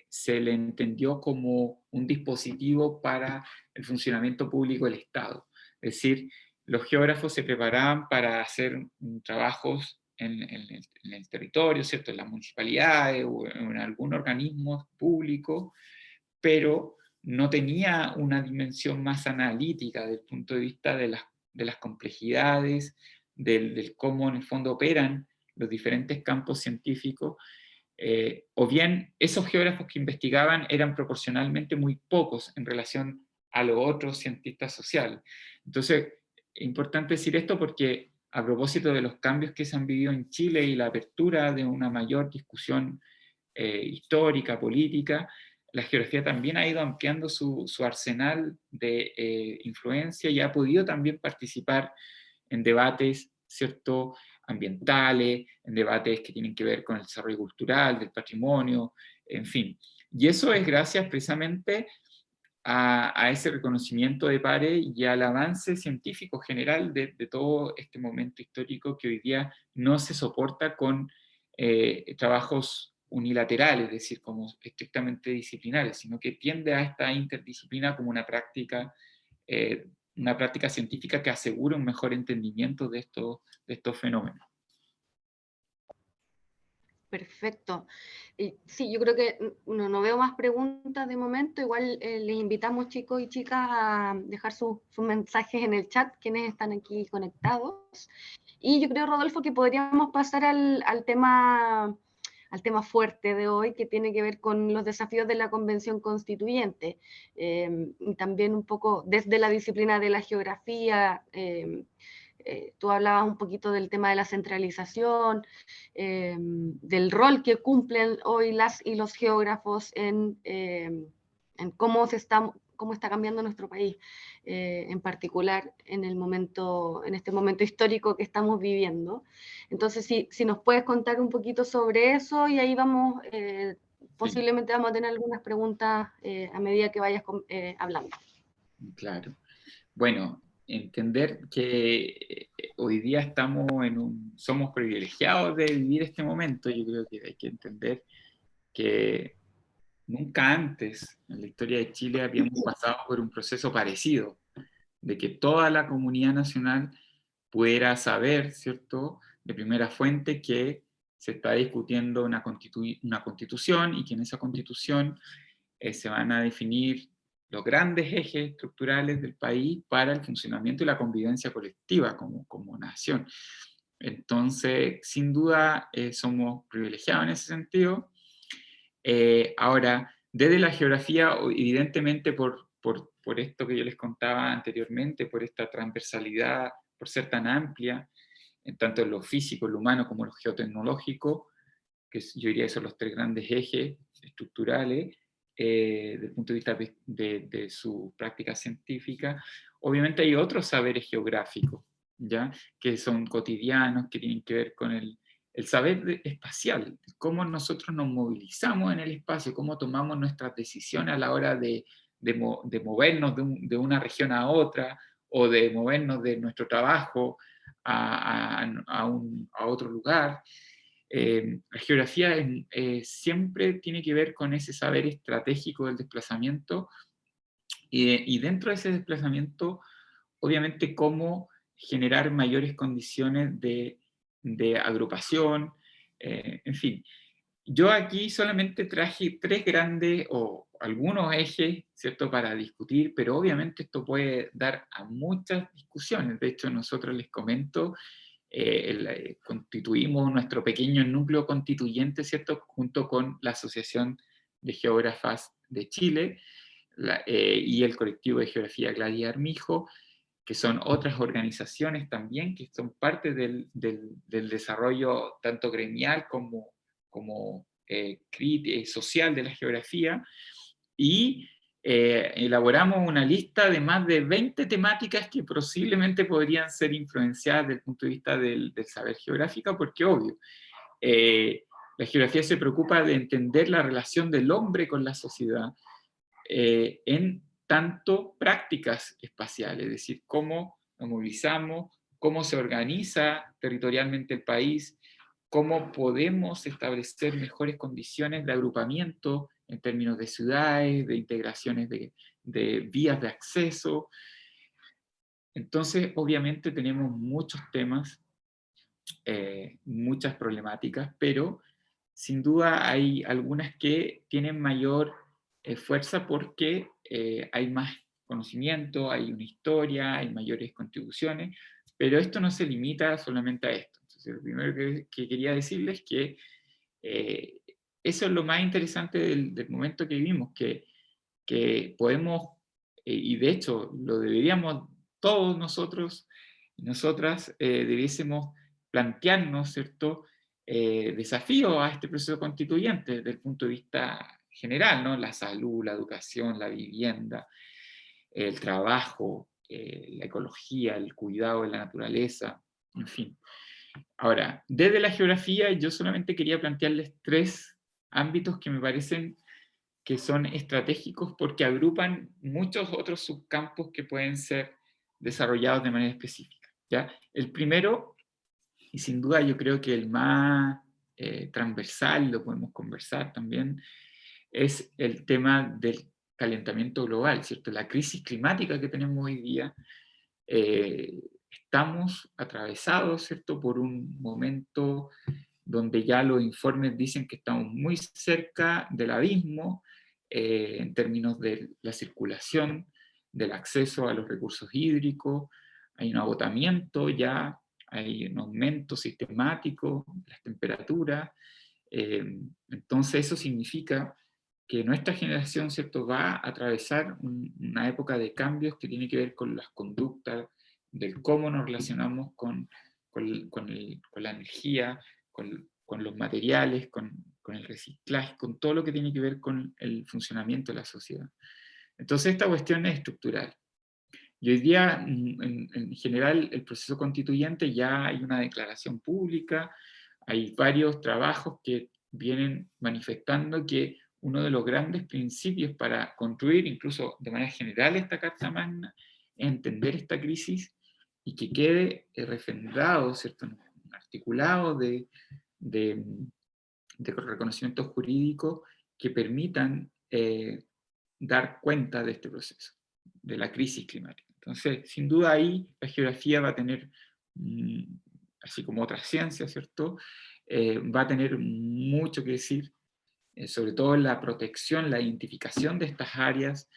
se le entendió como un dispositivo para el funcionamiento público del Estado. Es decir, los geógrafos se preparaban para hacer trabajos en el territorio, ¿cierto?, en las municipalidades o en algún organismo público, pero no tenía una dimensión más analítica desde el punto de vista de las complejidades, del cómo en el fondo operan los diferentes campos científicos, o bien esos geógrafos que investigaban eran proporcionalmente muy pocos en relación a los otros cientistas sociales. Entonces, es importante decir esto porque a propósito de los cambios que se han vivido en Chile y la apertura de una mayor discusión histórica, política, la geografía también ha ido ampliando su arsenal de influencia y ha podido también participar en debates, ¿cierto?, ambientales, en debates que tienen que ver con el desarrollo cultural, del patrimonio, en fin. Y eso es gracias precisamente a ese reconocimiento de pares y al avance científico general de todo este momento histórico que hoy día no se soporta con trabajos unilaterales, es decir, como estrictamente disciplinares, sino que tiende a esta interdisciplina como eh, una práctica científica que asegura un mejor entendimiento de estos fenómenos. Perfecto. Sí, yo creo que no veo más preguntas de momento. Igual les invitamos, chicos y chicas, a dejar sus mensajes en el chat, quienes están aquí conectados. Y yo creo, Rodolfo, que podríamos pasar al tema al tema fuerte de hoy, que tiene que ver con los desafíos de la Convención Constituyente, y también un poco desde la disciplina de la geografía. Tú hablabas un poquito del tema de la centralización, del rol que cumplen hoy las y los geógrafos en cómo está cambiando nuestro país, en particular en este momento histórico que estamos viviendo. Entonces, si nos puedes contar un poquito sobre eso, y ahí vamos, Sí, posiblemente vamos a tener algunas preguntas a medida que vayas hablando. claro. Bueno, entender que hoy día somos privilegiados de vivir este momento. Yo creo que hay que entender que nunca antes en la historia de Chile habíamos pasado por un proceso parecido, de que toda la comunidad nacional pudiera saber, ¿cierto?, de primera fuente que se está discutiendo una constitución, y que en esa constitución se van a definir los grandes ejes estructurales del país para el funcionamiento y la convivencia colectiva como nación. Entonces, sin duda, somos privilegiados en ese sentido. Ahora, desde la geografía, evidentemente por esto que yo les contaba anteriormente, por esta transversalidad, por ser tan amplia, en tanto en lo físico, lo humano, como lo geotecnológico, yo diría que son los tres grandes ejes estructurales desde el punto de vista de su práctica científica. Obviamente hay otros saberes geográficos, ¿ya?, que son cotidianos, que tienen que ver con el saber espacial, cómo nosotros nos movilizamos en el espacio, cómo tomamos nuestras decisiones a la hora de movernos de una región a otra, o de movernos de nuestro trabajo a otro lugar. La geografía siempre tiene que ver con ese saber estratégico del desplazamiento, y dentro de ese desplazamiento, obviamente, cómo generar mayores condiciones de agrupación, en fin. Yo aquí solamente traje tres grandes o algunos ejes, ¿cierto?, para discutir, pero obviamente esto puede dar a muchas discusiones. De hecho, nosotros les comento, constituimos nuestro pequeño núcleo constituyente, ¿cierto?, junto con la Asociación de Geógrafas de Chile y el colectivo de geografía Gladys Armijo, que son otras organizaciones también que son parte del desarrollo tanto gremial como social de la geografía, y elaboramos una lista de más de 20 temáticas que posiblemente podrían ser influenciadas desde el punto de vista del saber geográfico, porque obvio, la geografía se preocupa de entender la relación del hombre con la sociedad en tanto prácticas espaciales, es decir, cómo nos movilizamos, cómo se organiza territorialmente el país, cómo podemos establecer mejores condiciones de agrupamiento en términos de ciudades, de integraciones de vías de acceso. Entonces, obviamente tenemos muchos temas, muchas problemáticas, pero sin duda hay algunas que tienen mayor fuerza porque hay más conocimiento, hay una historia, hay mayores contribuciones, pero esto no se limita solamente a esto. Entonces, lo primero que quería decirles es que eh, eso es lo más interesante del momento que vivimos, que podemos, y de hecho lo deberíamos todos nosotros y nosotras, debiésemos plantearnos, ¿cierto?, desafíos a este proceso constituyente desde el punto de vista general, ¿no? La salud, la educación, la vivienda, el trabajo, la ecología, el cuidado de la naturaleza, en fin. Ahora, desde la geografía yo solamente quería plantearles tres ámbitos que me parecen que son estratégicos porque agrupan muchos otros subcampos que pueden ser desarrollados de manera específica, ¿ya? El primero, y sin duda yo creo que el más transversal, lo podemos conversar también, es el tema del calentamiento global, ¿cierto? La crisis climática que tenemos hoy día, estamos atravesados, ¿cierto?, por un momento donde ya los informes dicen que estamos muy cerca del abismo en términos de la circulación, del acceso a los recursos hídricos, hay un agotamiento ya, hay un aumento sistemático de las temperaturas, Entonces eso significa que nuestra generación, ¿cierto?, va a atravesar una época de cambios que tiene que ver con las conductas, del cómo nos relacionamos con la energía, con los materiales, con el reciclaje, con todo lo que tiene que ver con el funcionamiento de la sociedad. Entonces esta cuestión es estructural. Y hoy día, en general, el proceso constituyente ya hay una declaración pública, hay varios trabajos que vienen manifestando que uno de los grandes principios para construir, incluso de manera general, esta Carta Magna, es entender esta crisis y que quede refrendado, ¿cierto?, un articulado de, de reconocimiento jurídico que permitan dar cuenta de este proceso, de la crisis climática. Entonces, sin duda ahí la geografía va a tener, así como otras ciencias, ¿cierto?, va a tener mucho que decir, sobre todo en la protección, la identificación de estas áreas,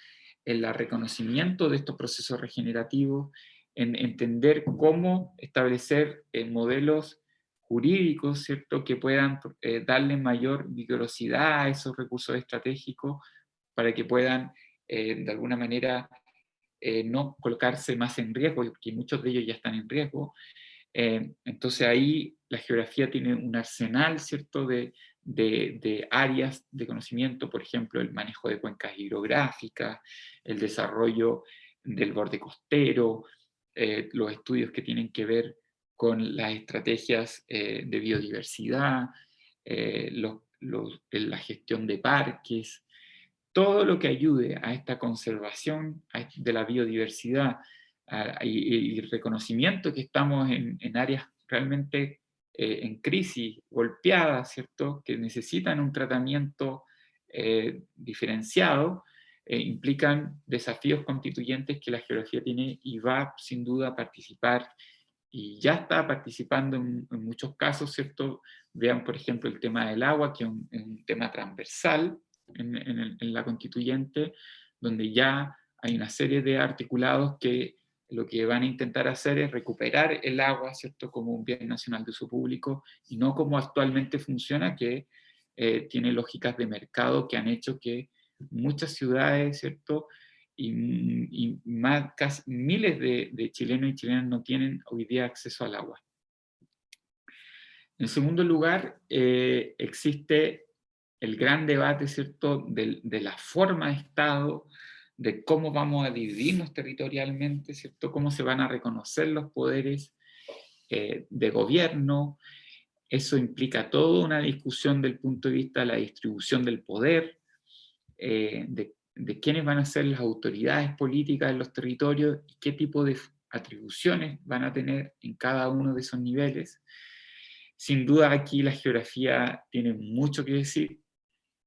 en el reconocimiento de estos procesos regenerativos, en entender cómo establecer modelos jurídicos, ¿cierto?, que puedan darle mayor vigorosidad a esos recursos estratégicos para que puedan, de alguna manera, no colocarse más en riesgo, porque muchos de ellos ya están en riesgo. Entonces ahí la geografía tiene un arsenal, ¿cierto?, de áreas de conocimiento, por ejemplo, el manejo de cuencas hidrográficas, el desarrollo del borde costero, los estudios que tienen que ver con las estrategias de biodiversidad, la gestión de parques, todo lo que ayude a esta conservación de la biodiversidad y reconocimiento que estamos en áreas realmente en crisis, golpeadas, ¿cierto?, que necesitan un tratamiento diferenciado, implican desafíos constituyentes que la geografía tiene y va sin duda a participar y ya está participando en muchos casos, ¿cierto? Vean, por ejemplo, el tema del agua, que es un tema transversal en la constituyente, donde ya hay una serie de articulados que lo que van a intentar hacer es recuperar el agua, ¿cierto?, como un bien nacional de uso público, y no como actualmente funciona, que tiene lógicas de mercado que han hecho que muchas ciudades, ¿cierto?, y más, casi miles de chilenos y chilenas no tienen hoy día acceso al agua. En segundo lugar, existe el gran debate, ¿cierto?, de la forma de Estado, de cómo vamos a dividirnos territorialmente, ¿cierto?, cómo se van a reconocer los poderes de gobierno. Eso implica toda una discusión del punto de vista de la distribución del poder, de quiénes van a ser las autoridades políticas en los territorios y qué tipo de atribuciones van a tener en cada uno de esos niveles. Sin duda aquí la geografía tiene mucho que decir,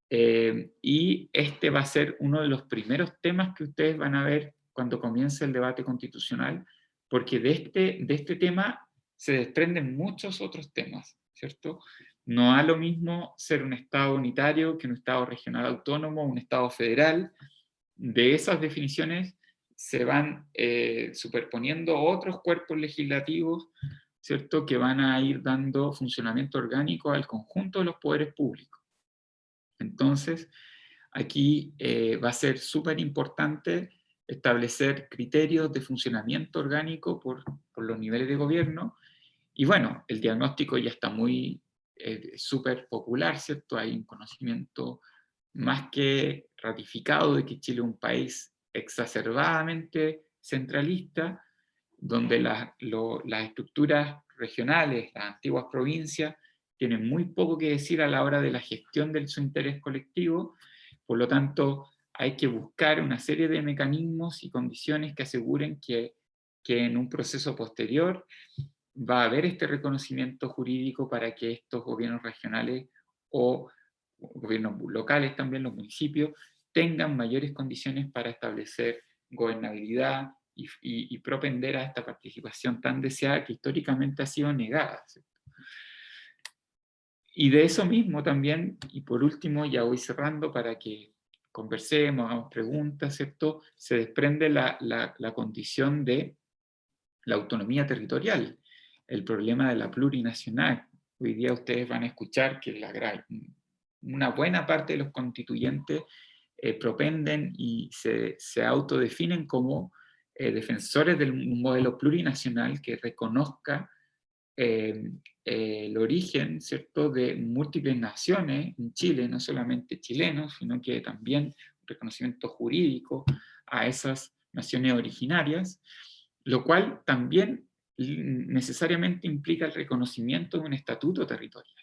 y este va a ser uno de los primeros temas que ustedes van a ver cuando comience el debate constitucional, porque de este tema se desprenden muchos otros temas, ¿cierto? No da lo mismo ser un Estado unitario que un Estado regional autónomo, un Estado federal. De esas definiciones se van superponiendo otros cuerpos legislativos, ¿cierto?, que van a ir dando funcionamiento orgánico al conjunto de los poderes públicos. Entonces, aquí va a ser súper importante establecer criterios de funcionamiento orgánico por los niveles de gobierno. Y bueno, el diagnóstico ya está muy súper popular, ¿cierto? Hay un conocimiento más que ratificado de que Chile es un país exacerbadamente centralista, donde las estructuras regionales, las antiguas provincias, tienen muy poco que decir a la hora de la gestión de su interés colectivo. Por lo tanto, hay que buscar una serie de mecanismos y condiciones que aseguren que en un proceso posterior va a haber este reconocimiento jurídico para que estos gobiernos regionales o gobiernos locales también, los municipios, tengan mayores condiciones para establecer gobernabilidad y propender a esta participación tan deseada que históricamente ha sido negada, ¿cierto? Y de eso mismo también, y por último, ya voy cerrando para que conversemos, hagamos preguntas, ¿cierto? Se desprende la condición de la autonomía territorial, el problema de la plurinacional, hoy día ustedes van a escuchar que una buena parte de los constituyentes propenden y se autodefinen como defensores de un modelo plurinacional que reconozca el origen, ¿cierto?, de múltiples naciones en Chile, no solamente chilenos, sino que también reconocimiento jurídico a esas naciones originarias, lo cual también necesariamente implica el reconocimiento de un estatuto territorial,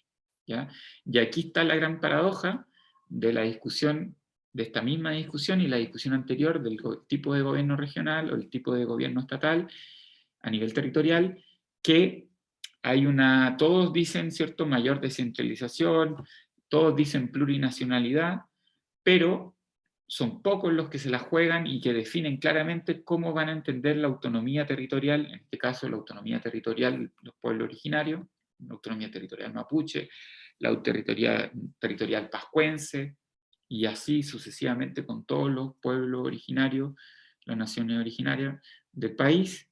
¿ya? Y aquí está la gran paradoja de la discusión, de esta misma discusión y la discusión anterior del tipo de gobierno regional o el tipo de gobierno estatal a nivel territorial, que todos dicen, ¿cierto?, mayor descentralización, todos dicen plurinacionalidad, pero son pocos los que se la juegan y que definen claramente cómo van a entender la autonomía territorial, en este caso la autonomía territorial de los pueblos originarios, la autonomía territorial mapuche, la autonomía territorial pascuense, y así sucesivamente con todos los pueblos originarios, las naciones originarias del país.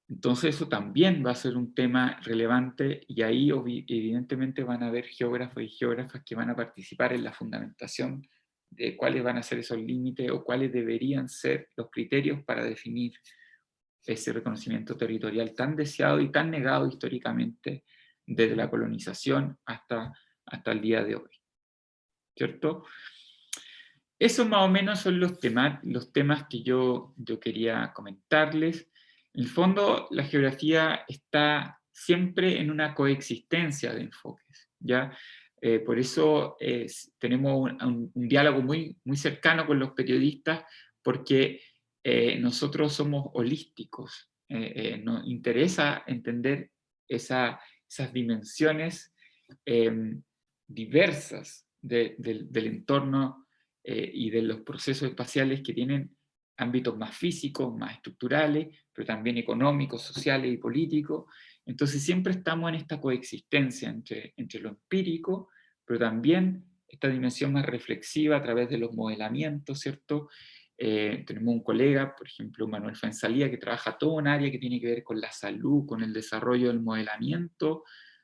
Entonces eso también va a ser un tema relevante y ahí evidentemente van a haber geógrafos y geógrafas que van a participar en la fundamentación de cuáles van a ser esos límites o cuáles deberían ser los criterios para definir ese reconocimiento territorial tan deseado y tan negado históricamente desde la colonización hasta el día de hoy, ¿cierto? Esos más o menos son los temas que yo quería comentarles. En el fondo, la geografía está siempre en una coexistencia de enfoques, ¿ya? Por eso tenemos un diálogo muy, muy cercano con los periodistas, porque nosotros somos holísticos. Nos interesa entender esas dimensiones diversas del entorno y de los procesos espaciales que tienen ámbitos más físicos, más estructurales, pero también económicos, sociales y políticos. Entonces siempre estamos en esta coexistencia entre lo empírico, pero también esta dimensión más reflexiva a través de los modelamientos, ¿cierto? Tenemos un colega, por ejemplo, Manuel Fuenzalía, que trabaja todo un área que tiene que ver con la salud, con el desarrollo del modelamiento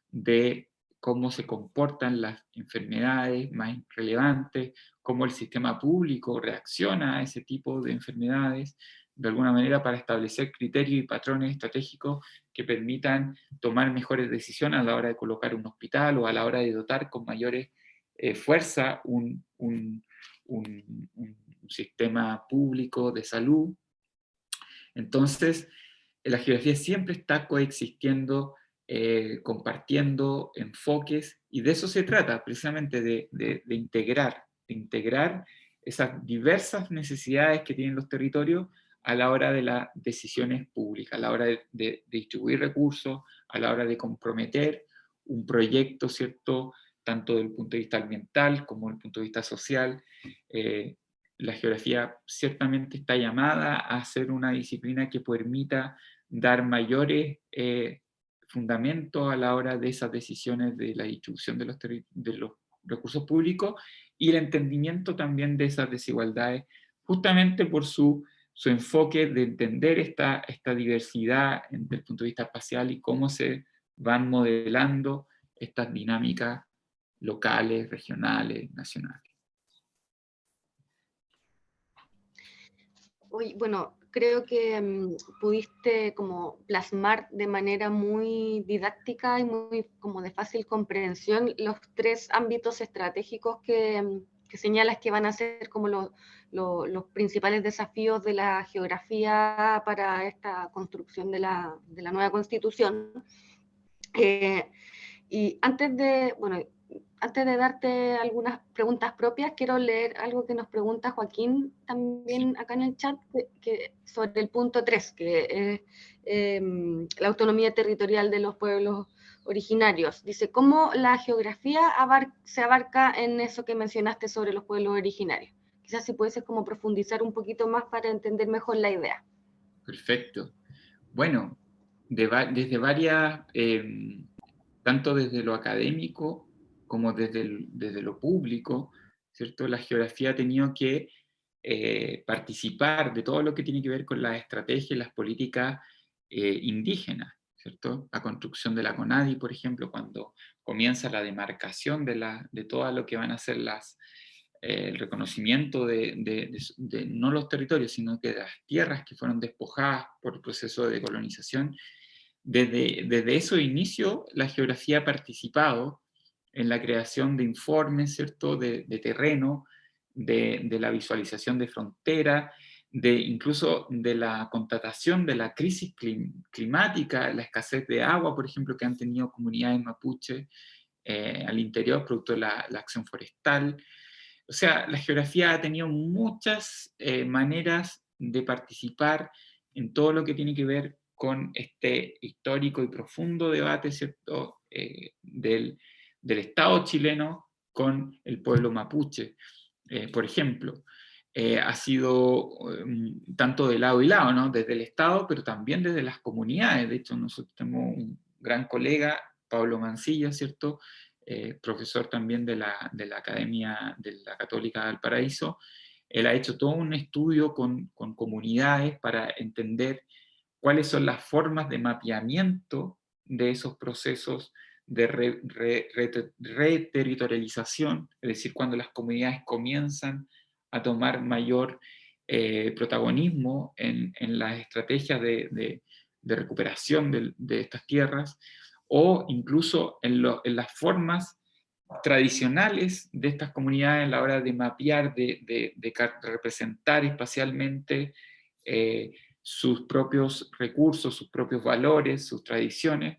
de cómo se comportan las enfermedades más relevantes, cómo el sistema público reacciona a ese tipo de enfermedades, de alguna manera para establecer criterios y patrones estratégicos que permitan tomar mejores decisiones a la hora de colocar un hospital o a la hora de dotar con mayores fuerza un sistema público de salud. Entonces, la geografía siempre está coexistiendo, compartiendo enfoques, y de eso se trata, precisamente de integrar esas diversas necesidades que tienen los territorios a la hora de las decisiones públicas, a la hora de distribuir recursos, a la hora de comprometer un proyecto, ¿cierto?, tanto desde el punto de vista ambiental como desde el punto de vista social. La geografía ciertamente está llamada a ser una disciplina que permita dar mayores fundamentos a la hora de esas decisiones de la distribución de los recursos públicos y el entendimiento también de esas desigualdades, justamente por su enfoque de entender esta diversidad desde el punto de vista espacial y cómo se van modelando estas dinámicas locales, regionales, nacionales. Bueno, creo que pudiste como plasmar de manera muy didáctica y muy como de fácil comprensión los tres ámbitos estratégicos que señalas que van a ser como los principales desafíos de la geografía para esta construcción de la nueva Constitución. Y antes de darte algunas preguntas propias, quiero leer algo que nos pregunta Joaquín también acá en el chat, sobre el punto 3, que es la autonomía territorial de los pueblos originarios. Dice, ¿cómo la geografía se abarca en eso que mencionaste sobre los pueblos originarios? Quizás si pudieses como profundizar un poquito más para entender mejor la idea. Perfecto. Bueno, desde varias, tanto desde lo académico como desde lo público, ¿cierto? La geografía ha tenido que participar de todo lo que tiene que ver con las estrategias y las políticas indígenas, ¿cierto? La construcción de la CONADI, por ejemplo, cuando comienza la demarcación de todo lo que van a ser el reconocimiento de no los territorios, sino que de las tierras que fueron despojadas por el proceso de colonización. Desde esos inicios, la geografía ha participado en la creación de informes, ¿cierto?, de terreno, de la visualización de frontera, incluso de la constatación de la crisis climática, la escasez de agua, por ejemplo, que han tenido comunidades mapuche al interior, producto de la acción forestal. O sea, la geografía ha tenido muchas maneras de participar en todo lo que tiene que ver con este histórico y profundo debate, ¿cierto?, del Estado chileno con el pueblo mapuche. Por ejemplo, ha sido tanto de lado y lado, ¿no? Desde el Estado, pero también desde las comunidades. De hecho, nosotros tenemos un gran colega, Pablo Mancilla, ¿cierto?, profesor también de la Academia de la Católica del Paraíso. Él ha hecho todo un estudio con comunidades para entender cuáles son las formas de mapeamiento de esos procesos de reterritorialización, es decir, cuando las comunidades comienzan a tomar mayor protagonismo en las estrategias de recuperación de estas tierras, o incluso en las formas tradicionales de estas comunidades a la hora de mapear, de representar espacialmente sus propios recursos, sus propios valores, sus tradiciones.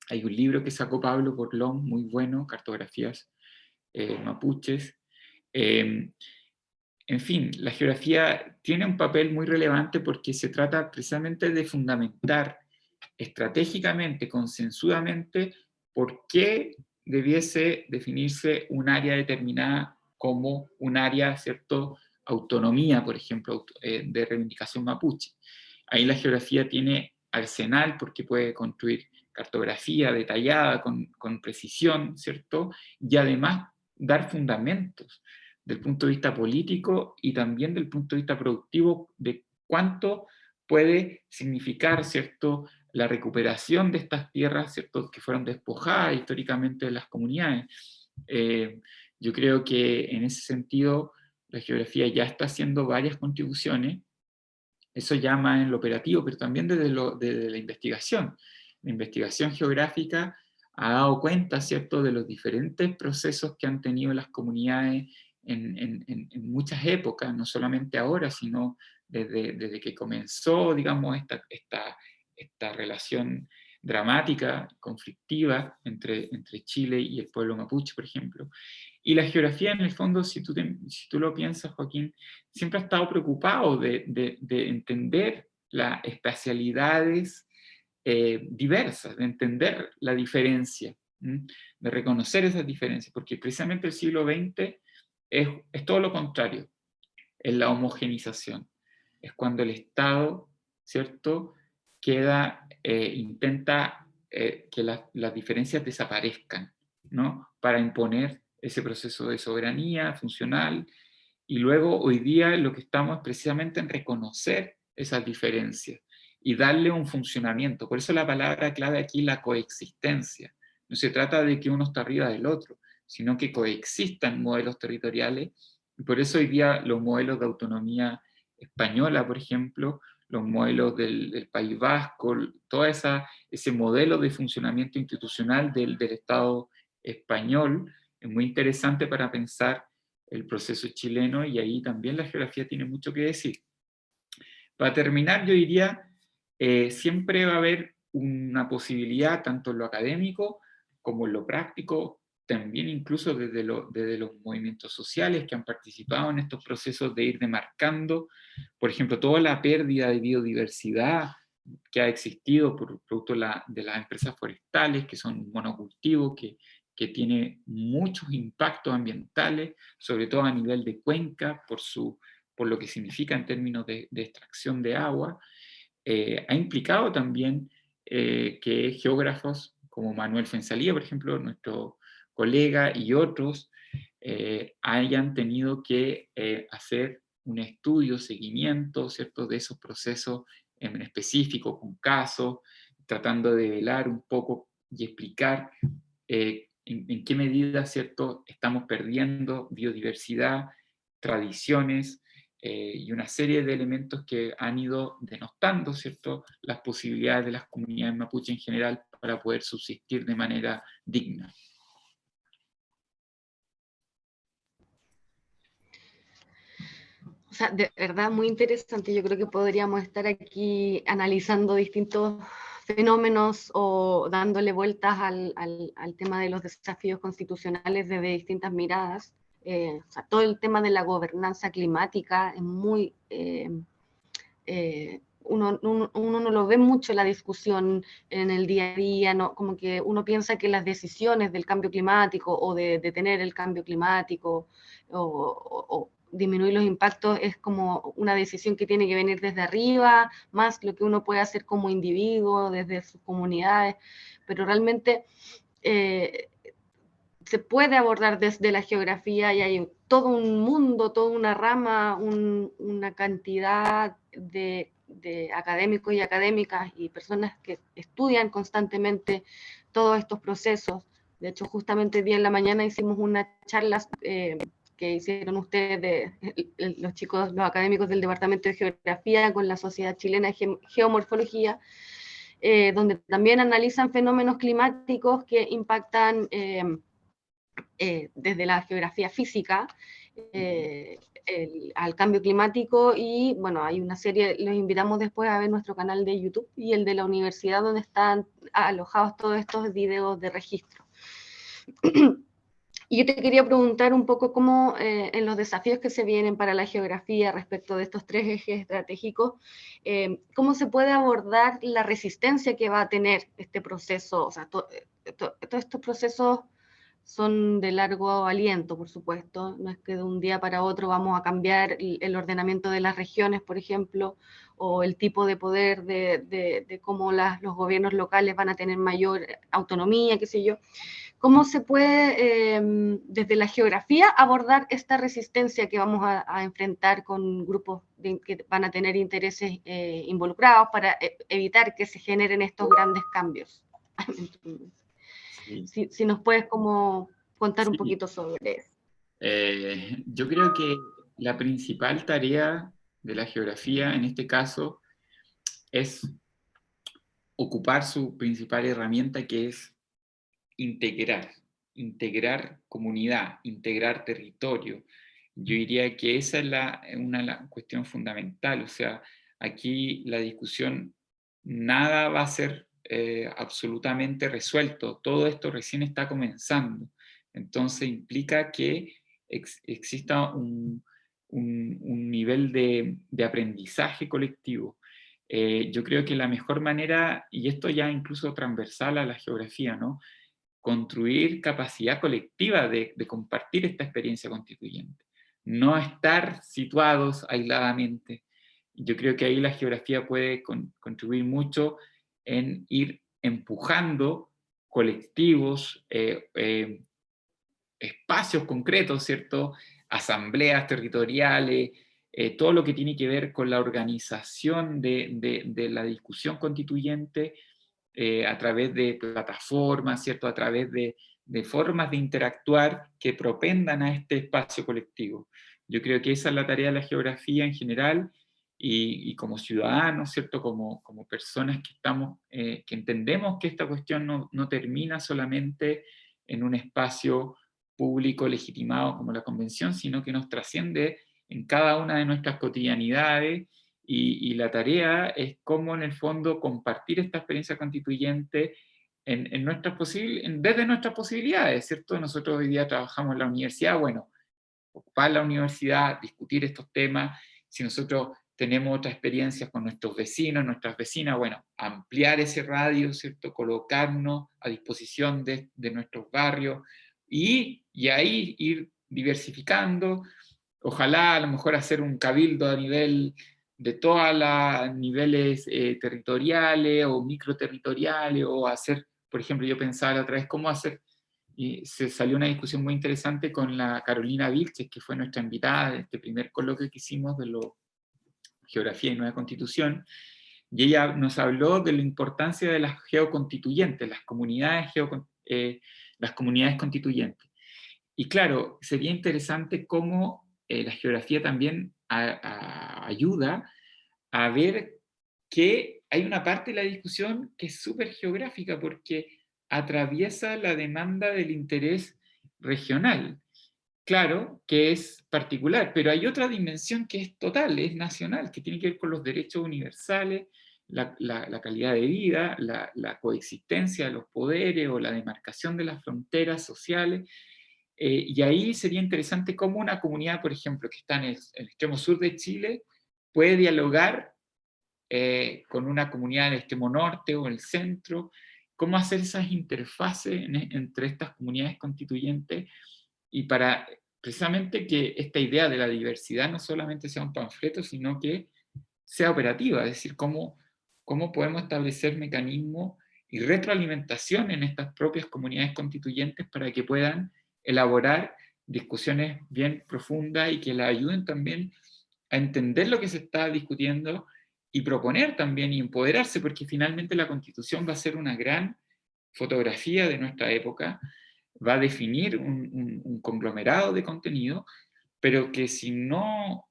Hay un libro que sacó Pablo Porlón, muy bueno, Cartografías Mapuches. En fin, la geografía tiene un papel muy relevante porque se trata precisamente de fundamentar estratégicamente, consensudamente, por qué debiese definirse un área determinada como un área, ¿cierto?, autonomía, por ejemplo, de reivindicación mapuche. Ahí la geografía tiene arsenal porque puede construir cartografía detallada, con precisión, ¿cierto? Y además dar fundamentos del punto de vista político y también del punto de vista productivo de cuánto puede significar, ¿cierto?, la recuperación de estas tierras, ¿cierto?, que fueron despojadas históricamente de las comunidades. Yo creo que en ese sentido la geografía ya está haciendo varias contribuciones, eso ya más en lo operativo, pero también desde la investigación. La investigación geográfica ha dado cuenta, ¿cierto?, de los diferentes procesos que han tenido las comunidades en muchas épocas, no solamente ahora, sino desde que comenzó, digamos, esta relación dramática, conflictiva entre Chile y el pueblo mapuche, por ejemplo. Y la geografía, en el fondo, si tú lo piensas, Joaquín, siempre ha estado preocupado de entender las espacialidades diversas, de entender la diferencia, de reconocer esas diferencias, porque precisamente el siglo XX es todo lo contrario, es la homogenización, es cuando el Estado, ¿cierto?, intenta que las diferencias desaparezcan, ¿no?, para imponer ese proceso de soberanía funcional, y luego hoy día lo que estamos es precisamente en reconocer esas diferencias y darle un funcionamiento. Por eso la palabra clave aquí es la coexistencia. No se trata de que uno está arriba del otro, sino que coexistan modelos territoriales, y por eso hoy día los modelos de autonomía española, por ejemplo, los modelos del País Vasco, todo ese modelo de funcionamiento institucional del Estado español es muy interesante para pensar el proceso chileno, y ahí también la geografía tiene mucho que decir. Para terminar, yo diría, siempre va a haber una posibilidad, tanto en lo académico como en lo práctico, también incluso desde los movimientos sociales que han participado en estos procesos de ir demarcando, por ejemplo, toda la pérdida de biodiversidad que ha existido por producto de las empresas forestales, que son monocultivos, que tiene muchos impactos ambientales, sobre todo a nivel de cuenca, por lo que significa en términos de extracción de agua. Ha implicado también que geógrafos como Manuel Fuenzalía, por ejemplo, nuestro colega, y otros, hayan tenido que hacer un estudio, seguimiento, ¿cierto?, de esos procesos en específico, con casos, tratando de velar un poco y explicar en qué medida, ¿cierto?, estamos perdiendo biodiversidad, tradiciones, y una serie de elementos que han ido denostando, ¿cierto?, las posibilidades de las comunidades mapuche en general para poder subsistir de manera digna. O sea, de verdad muy interesante. Yo creo que podríamos estar aquí analizando distintos fenómenos o dándole vueltas al tema de los desafíos constitucionales desde distintas miradas. O sea, todo el tema de la gobernanza climática es muy... uno no lo ve mucho en la discusión en el día a día, ¿no? Como que uno piensa que las decisiones del cambio climático o de detener el cambio climático o disminuir los impactos es como una decisión que tiene que venir desde arriba, más lo que uno puede hacer como individuo, desde sus comunidades, pero realmente se puede abordar desde la geografía y hay todo un mundo, toda una rama, una cantidad de académicos y académicas y personas que estudian constantemente todos estos procesos. De hecho, justamente el día en la mañana hicimos una charla que hicieron ustedes, los chicos, los académicos del Departamento de Geografía con la Sociedad Chilena de Geomorfología, donde también analizan fenómenos climáticos que impactan desde la geografía física al cambio climático, y bueno, hay una serie, los invitamos después a ver nuestro canal de YouTube y el de la universidad donde están alojados todos estos videos de registro. Y yo te quería preguntar un poco cómo en los desafíos que se vienen para la geografía respecto de estos 3 ejes estratégicos, cómo se puede abordar la resistencia que va a tener este proceso. O sea, todos estos procesos son de largo aliento, por supuesto. No es que de un día para otro vamos a cambiar el ordenamiento de las regiones, por ejemplo, o el tipo de poder de cómo los gobiernos locales van a tener mayor autonomía, qué sé yo. ¿Cómo se puede, desde la geografía, abordar esta resistencia que vamos a enfrentar con grupos que van a tener intereses involucrados para evitar que se generen estos grandes cambios? Sí. Si nos puedes como contar un Sí. poquito sobre eso. Yo creo que la principal tarea de la geografía, en este caso, es ocupar su principal herramienta, que es integrar comunidad, integrar territorio. Yo diría que esa es una cuestión fundamental. O sea, aquí la discusión, nada va a ser absolutamente resuelto. Todo esto recién está comenzando. Entonces implica que exista un nivel de aprendizaje colectivo. Yo creo que la mejor manera, y esto ya incluso transversal a la geografía, ¿no?, construir capacidad colectiva de compartir esta experiencia constituyente, no estar situados aisladamente. Yo creo que ahí la geografía puede contribuir mucho en ir empujando colectivos, espacios concretos, ¿cierto?, asambleas territoriales, todo lo que tiene que ver con la organización de la discusión constituyente, a través de plataformas, ¿cierto?, a través de formas de interactuar que propendan a este espacio colectivo. Yo creo que esa es la tarea de la geografía en general, y como ciudadanos, ¿cierto?, como personas que que entendemos que esta cuestión no termina solamente en un espacio público legitimado como la convención, sino que nos trasciende en cada una de nuestras cotidianidades. Y la tarea es cómo, en el fondo, compartir esta experiencia constituyente desde nuestras posibilidades, ¿cierto? Nosotros hoy día trabajamos en la universidad, bueno, ocupar la universidad, discutir estos temas. Si nosotros tenemos otras experiencias con nuestros vecinos, nuestras vecinas, bueno, ampliar ese radio, ¿cierto?, colocarnos a disposición de nuestros barrios, y ahí ir diversificando. Ojalá a lo mejor hacer un cabildo a nivel de todos los niveles territoriales o microterritoriales, o hacer, por ejemplo, yo pensaba la otra vez cómo hacer, y se salió una discusión muy interesante con la Carolina Vilches, que fue nuestra invitada de este primer coloquio que hicimos de Geografía y Nueva Constitución, y ella nos habló de la importancia de las geoconstituyentes, las comunidades constituyentes. Y claro, sería interesante cómo la geografía también ayuda a ver que hay una parte de la discusión que es súper geográfica, porque atraviesa la demanda del interés regional. Claro que es particular, pero hay otra dimensión que es total, es nacional, que tiene que ver con los derechos universales, la calidad de vida, la coexistencia de los poderes o la demarcación de las fronteras sociales. Y ahí sería interesante cómo una comunidad, por ejemplo, que está en el extremo sur de Chile, puede dialogar con una comunidad en el extremo norte o el centro, cómo hacer esas interfaces entre estas comunidades constituyentes, y para precisamente que esta idea de la diversidad no solamente sea un panfleto, sino que sea operativa, es decir, cómo podemos establecer mecanismos y retroalimentación en estas propias comunidades constituyentes para que puedan elaborar discusiones bien profundas y que la ayuden también a entender lo que se está discutiendo y proponer también y empoderarse, porque finalmente la Constitución va a ser una gran fotografía de nuestra época, va a definir un conglomerado de contenido, pero que si no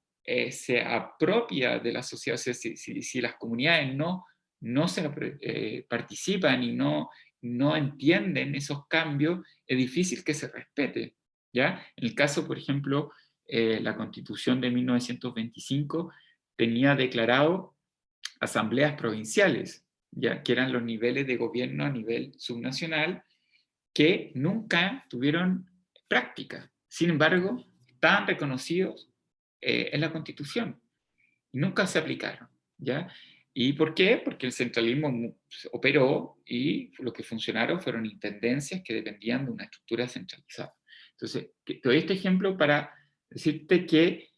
se apropia de la sociedad, o sea, si las comunidades no se participan y no entienden esos cambios, es difícil que se respete, ¿ya? En el caso, por ejemplo, la Constitución de 1925 tenía declarado asambleas provinciales, ¿ya? Que eran los niveles de gobierno a nivel subnacional, que nunca tuvieron práctica. Sin embargo, estaban reconocidos en la Constitución y nunca se aplicaron, ¿ya? ¿Y por qué? Porque el centralismo operó y lo que funcionaron fueron intendencias que dependían de una estructura centralizada. Entonces, te doy este ejemplo para decirte que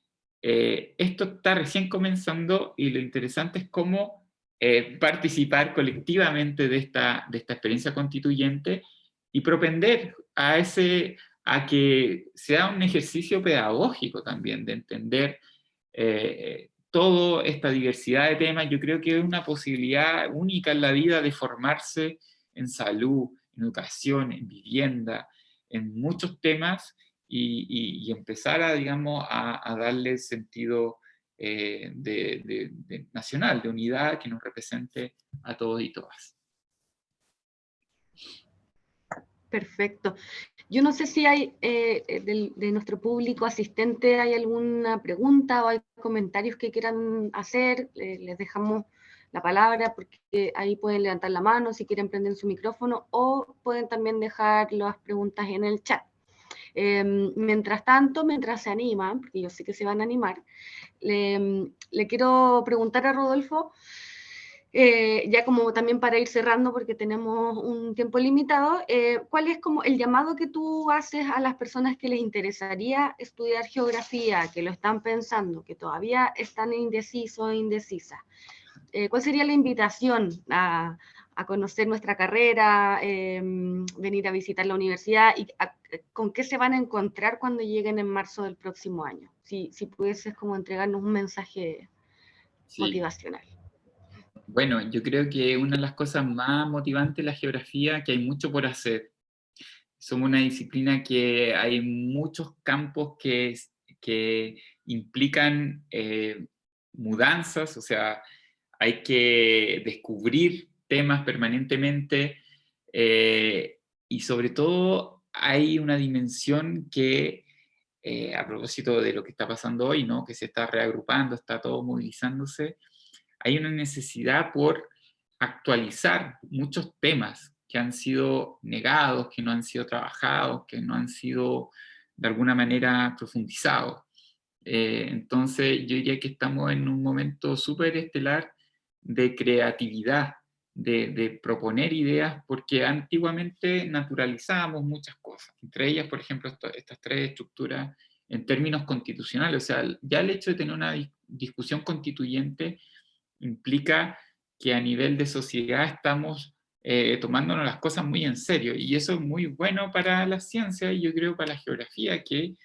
esto está recién comenzando y lo interesante es cómo participar colectivamente de esta experiencia constituyente y propender a que sea un ejercicio pedagógico también de entender toda esta diversidad de temas. Yo creo que es una posibilidad única en la vida de formarse en salud, en educación, en vivienda, en muchos temas y empezar digamos, a darle sentido nacional, de unidad que nos represente a todos y todas. Perfecto. Yo no sé si hay de nuestro público asistente, hay alguna pregunta o hay comentarios que quieran hacer. Les dejamos la palabra porque ahí pueden levantar la mano si quieren prender su micrófono o pueden también dejar las preguntas en el chat. Mientras tanto, mientras se animan, porque yo sé que se van a animar, le quiero preguntar a Rodolfo, ya como también para ir cerrando porque tenemos un tiempo limitado, ¿cuál es como el llamado que tú haces a las personas que les interesaría estudiar geografía, que lo están pensando, que todavía están indecisos o indecisas? ¿Cuál sería la invitación a conocer nuestra carrera, venir a visitar la universidad y con qué se van a encontrar cuando lleguen en marzo del próximo año? Si pudieses como entregarnos un mensaje motivacional. Bueno, yo creo que una de las cosas más motivantes de la geografía, que hay mucho por hacer. Somos una disciplina que hay muchos campos que implican mudanzas, o sea, hay que descubrir temas permanentemente y sobre todo hay una dimensión que, a propósito de lo que está pasando hoy, ¿no? Que se está reagrupando, está todo movilizándose, hay una necesidad por actualizar muchos temas que han sido negados, que no han sido trabajados, que no han sido de alguna manera profundizados. Entonces yo diría que estamos en un momento súper estelar de creatividad, de proponer ideas, porque antiguamente naturalizábamos muchas cosas, entre ellas, por ejemplo, estas tres estructuras en términos constitucionales. O sea, ya el hecho de tener una discusión constituyente implica que a nivel de sociedad estamos tomándonos las cosas muy en serio, y eso es muy bueno para la ciencia y yo creo para la geografía, que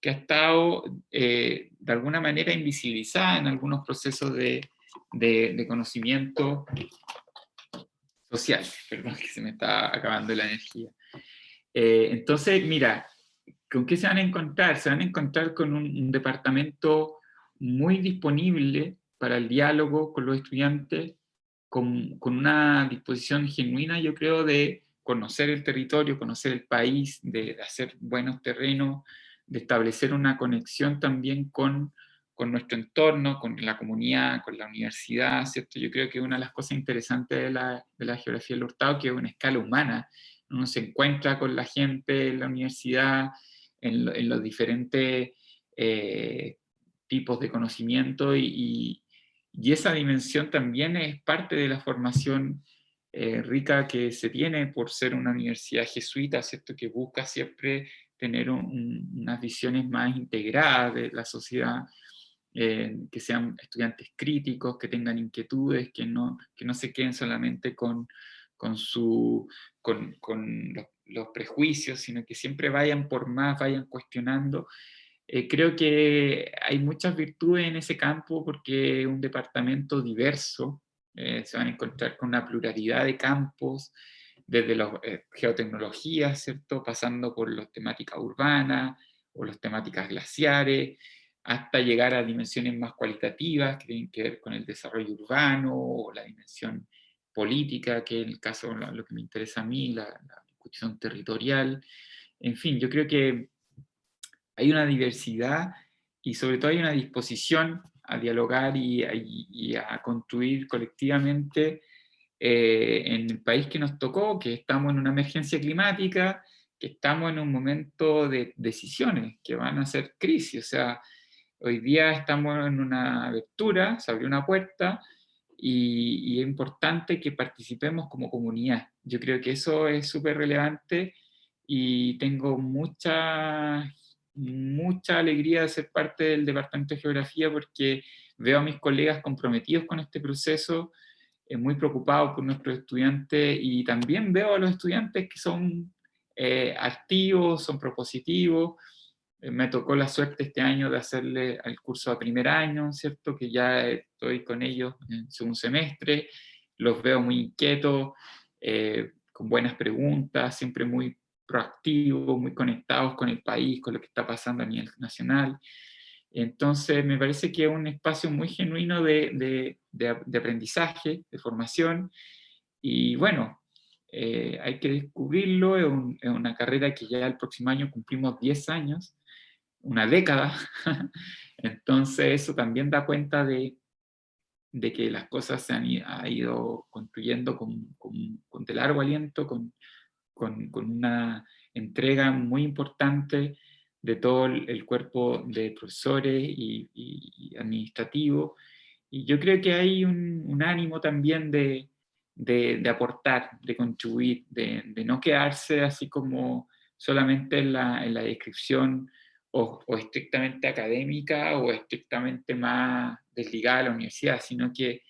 ha estado de alguna manera invisibilizada en algunos procesos de de conocimiento social. Perdón, que se me está acabando la energía. Entonces, mira, ¿con qué se van a encontrar? Se van a encontrar con un departamento muy disponible para el diálogo con los estudiantes, con una disposición genuina, yo creo, de conocer el territorio, conocer el país, de hacer buenos terrenos, de establecer una conexión también con nuestro entorno, con la comunidad, con la universidad, ¿cierto? Yo creo que una de las cosas interesantes de la geografía del Hurtado, que es una escala humana, uno se encuentra con la gente en la universidad, en los diferentes tipos de conocimiento y esa dimensión también es parte de la formación rica que se tiene por ser una universidad jesuita, ¿cierto? Que busca siempre tener unas visiones más integradas de la sociedad, que sean estudiantes críticos, que tengan inquietudes, que no se queden solamente con los prejuicios, sino que siempre vayan por más, vayan cuestionando. Creo que hay muchas virtudes en ese campo porque es un departamento diverso, se van a encontrar con una pluralidad de campos, desde las geotecnologías, ¿cierto? Pasando por las temáticas urbanas o las temáticas glaciares, hasta llegar a dimensiones más cualitativas que tienen que ver con el desarrollo urbano o la dimensión política, que en el caso lo que me interesa a mí, la discusión territorial. En fin, yo creo que hay una diversidad y sobre todo hay una disposición a dialogar y a construir colectivamente en el país que nos tocó, que estamos en una emergencia climática, que estamos en un momento de decisiones que van a ser crisis. O sea, hoy día estamos en una abertura, se abrió una puerta y es importante que participemos como comunidad. Yo creo que eso es súper relevante y tengo mucha alegría de ser parte del Departamento de Geografía porque veo a mis colegas comprometidos con este proceso, muy preocupados por nuestros estudiantes y también veo a los estudiantes que son activos, son propositivos. Me tocó la suerte este año de hacerle el curso a primer año, ¿cierto? Que ya estoy con ellos en segundo semestre, los veo muy inquietos, con buenas preguntas, siempre muy proactivos, muy conectados con el país, con lo que está pasando a nivel nacional. Entonces, me parece que es un espacio muy genuino de aprendizaje, de formación, y bueno, hay que descubrirlo, es una carrera que ya el próximo año cumplimos 10 años, una década, entonces eso también da cuenta de que las cosas se han ido construyendo de largo aliento, con una entrega muy importante de todo el cuerpo de profesores y administrativo. Y yo creo que hay un ánimo también de aportar, de contribuir, de no quedarse así como solamente en la descripción o estrictamente académica o estrictamente más desligada a la universidad, sino que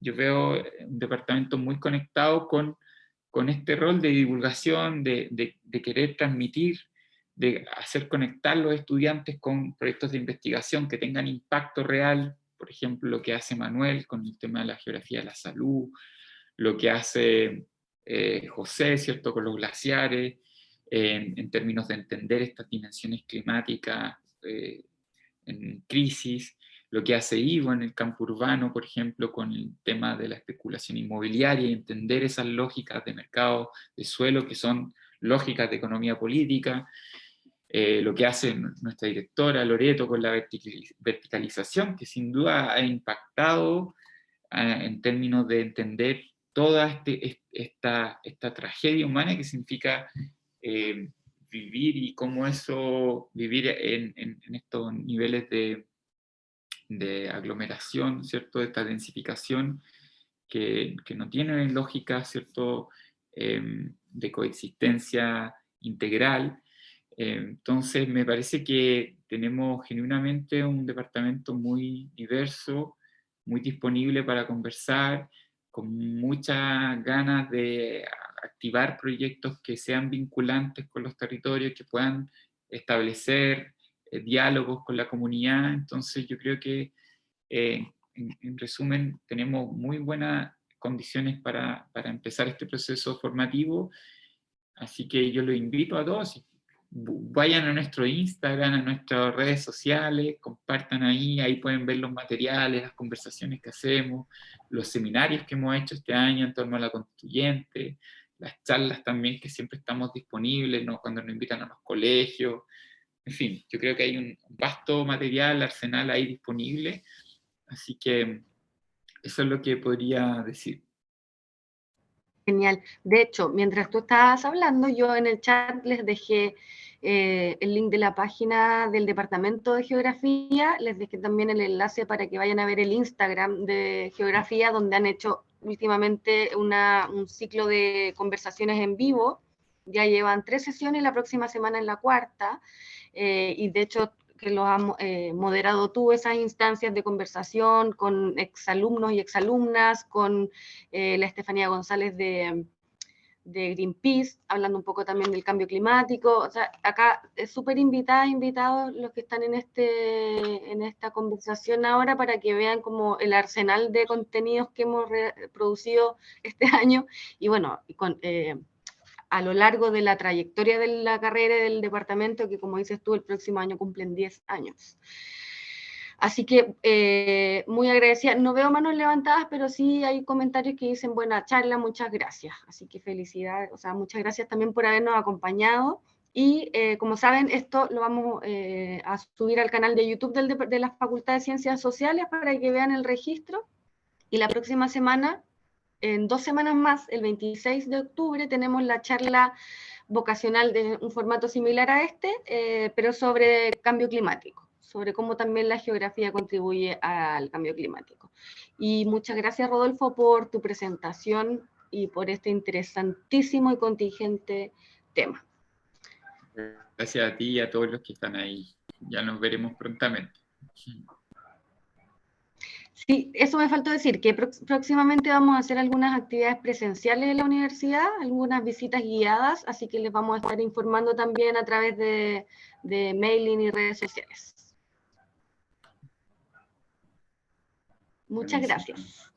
yo veo un departamento muy conectado con este rol de divulgación, de querer transmitir, de hacer conectar los estudiantes con proyectos de investigación que tengan impacto real, por ejemplo, lo que hace Manuel con el tema de la geografía de la salud, lo que hace José, ¿cierto?, con los glaciares, en términos de entender estas dimensiones climáticas en crisis, lo que hace Ivo en el campo urbano, por ejemplo, con el tema de la especulación inmobiliaria y entender esas lógicas de mercado de suelo que son lógicas de economía política, lo que hace nuestra directora Loreto con la verticalización, que sin duda ha impactado en términos de entender toda esta tragedia humana que significa vivir y cómo eso, vivir en estos niveles de aglomeración, ¿cierto? De esta densificación que no tiene lógica, ¿cierto? De coexistencia integral. Entonces, me parece que tenemos genuinamente un departamento muy diverso, muy disponible para conversar, con muchas ganas de activar proyectos que sean vinculantes con los territorios, que puedan establecer diálogos con la comunidad. Entonces, yo creo que en resumen, tenemos muy buenas condiciones para empezar este proceso formativo, así que yo los invito a todos, vayan a nuestro Instagram, a nuestras redes sociales, compartan ahí pueden ver los materiales, las conversaciones que hacemos, los seminarios que hemos hecho este año en torno a la constituyente, las charlas también que siempre estamos disponibles, ¿no? Cuando nos invitan a los colegios, en fin, yo creo que hay un vasto material, arsenal ahí disponible, así que eso es lo que podría decir. Genial. De hecho, mientras tú estabas hablando, yo en el chat les dejé el link de la página del Departamento de Geografía, les dejé también el enlace para que vayan a ver el Instagram de Geografía, donde han hecho últimamente un ciclo de conversaciones en vivo. Ya llevan 3 sesiones, la próxima semana en la 4ª, y de hecho que los has moderado tú, esas instancias de conversación con exalumnos y exalumnas, con la Estefanía González de Greenpeace, hablando un poco también del cambio climático. O sea, acá es súper invitados los que están en esta conversación ahora, para que vean como el arsenal de contenidos que hemos producido este año, y bueno, a lo largo de la trayectoria de la carrera del departamento, que como dices tú, el próximo año cumplen 10 años. Así que muy agradecida. No veo manos levantadas, pero sí hay comentarios que dicen buena charla, muchas gracias. Así que felicidades, o sea, muchas gracias también por habernos acompañado. Y como saben, esto lo vamos a subir al canal de YouTube de la Facultad de Ciencias Sociales para que vean el registro. Y la próxima semana, en 2 semanas más, el 26 de octubre, tenemos la charla vocacional de un formato similar a este, pero sobre cambio climático, sobre cómo también la geografía contribuye al cambio climático. Y muchas gracias, Rodolfo, por tu presentación y por este interesantísimo y contingente tema. Gracias a ti y a todos los que están ahí. Ya nos veremos prontamente. Sí, eso me faltó decir, que próximamente vamos a hacer algunas actividades presenciales en la universidad, algunas visitas guiadas, así que les vamos a estar informando también a través de mailing y redes sociales. Muchas gracias.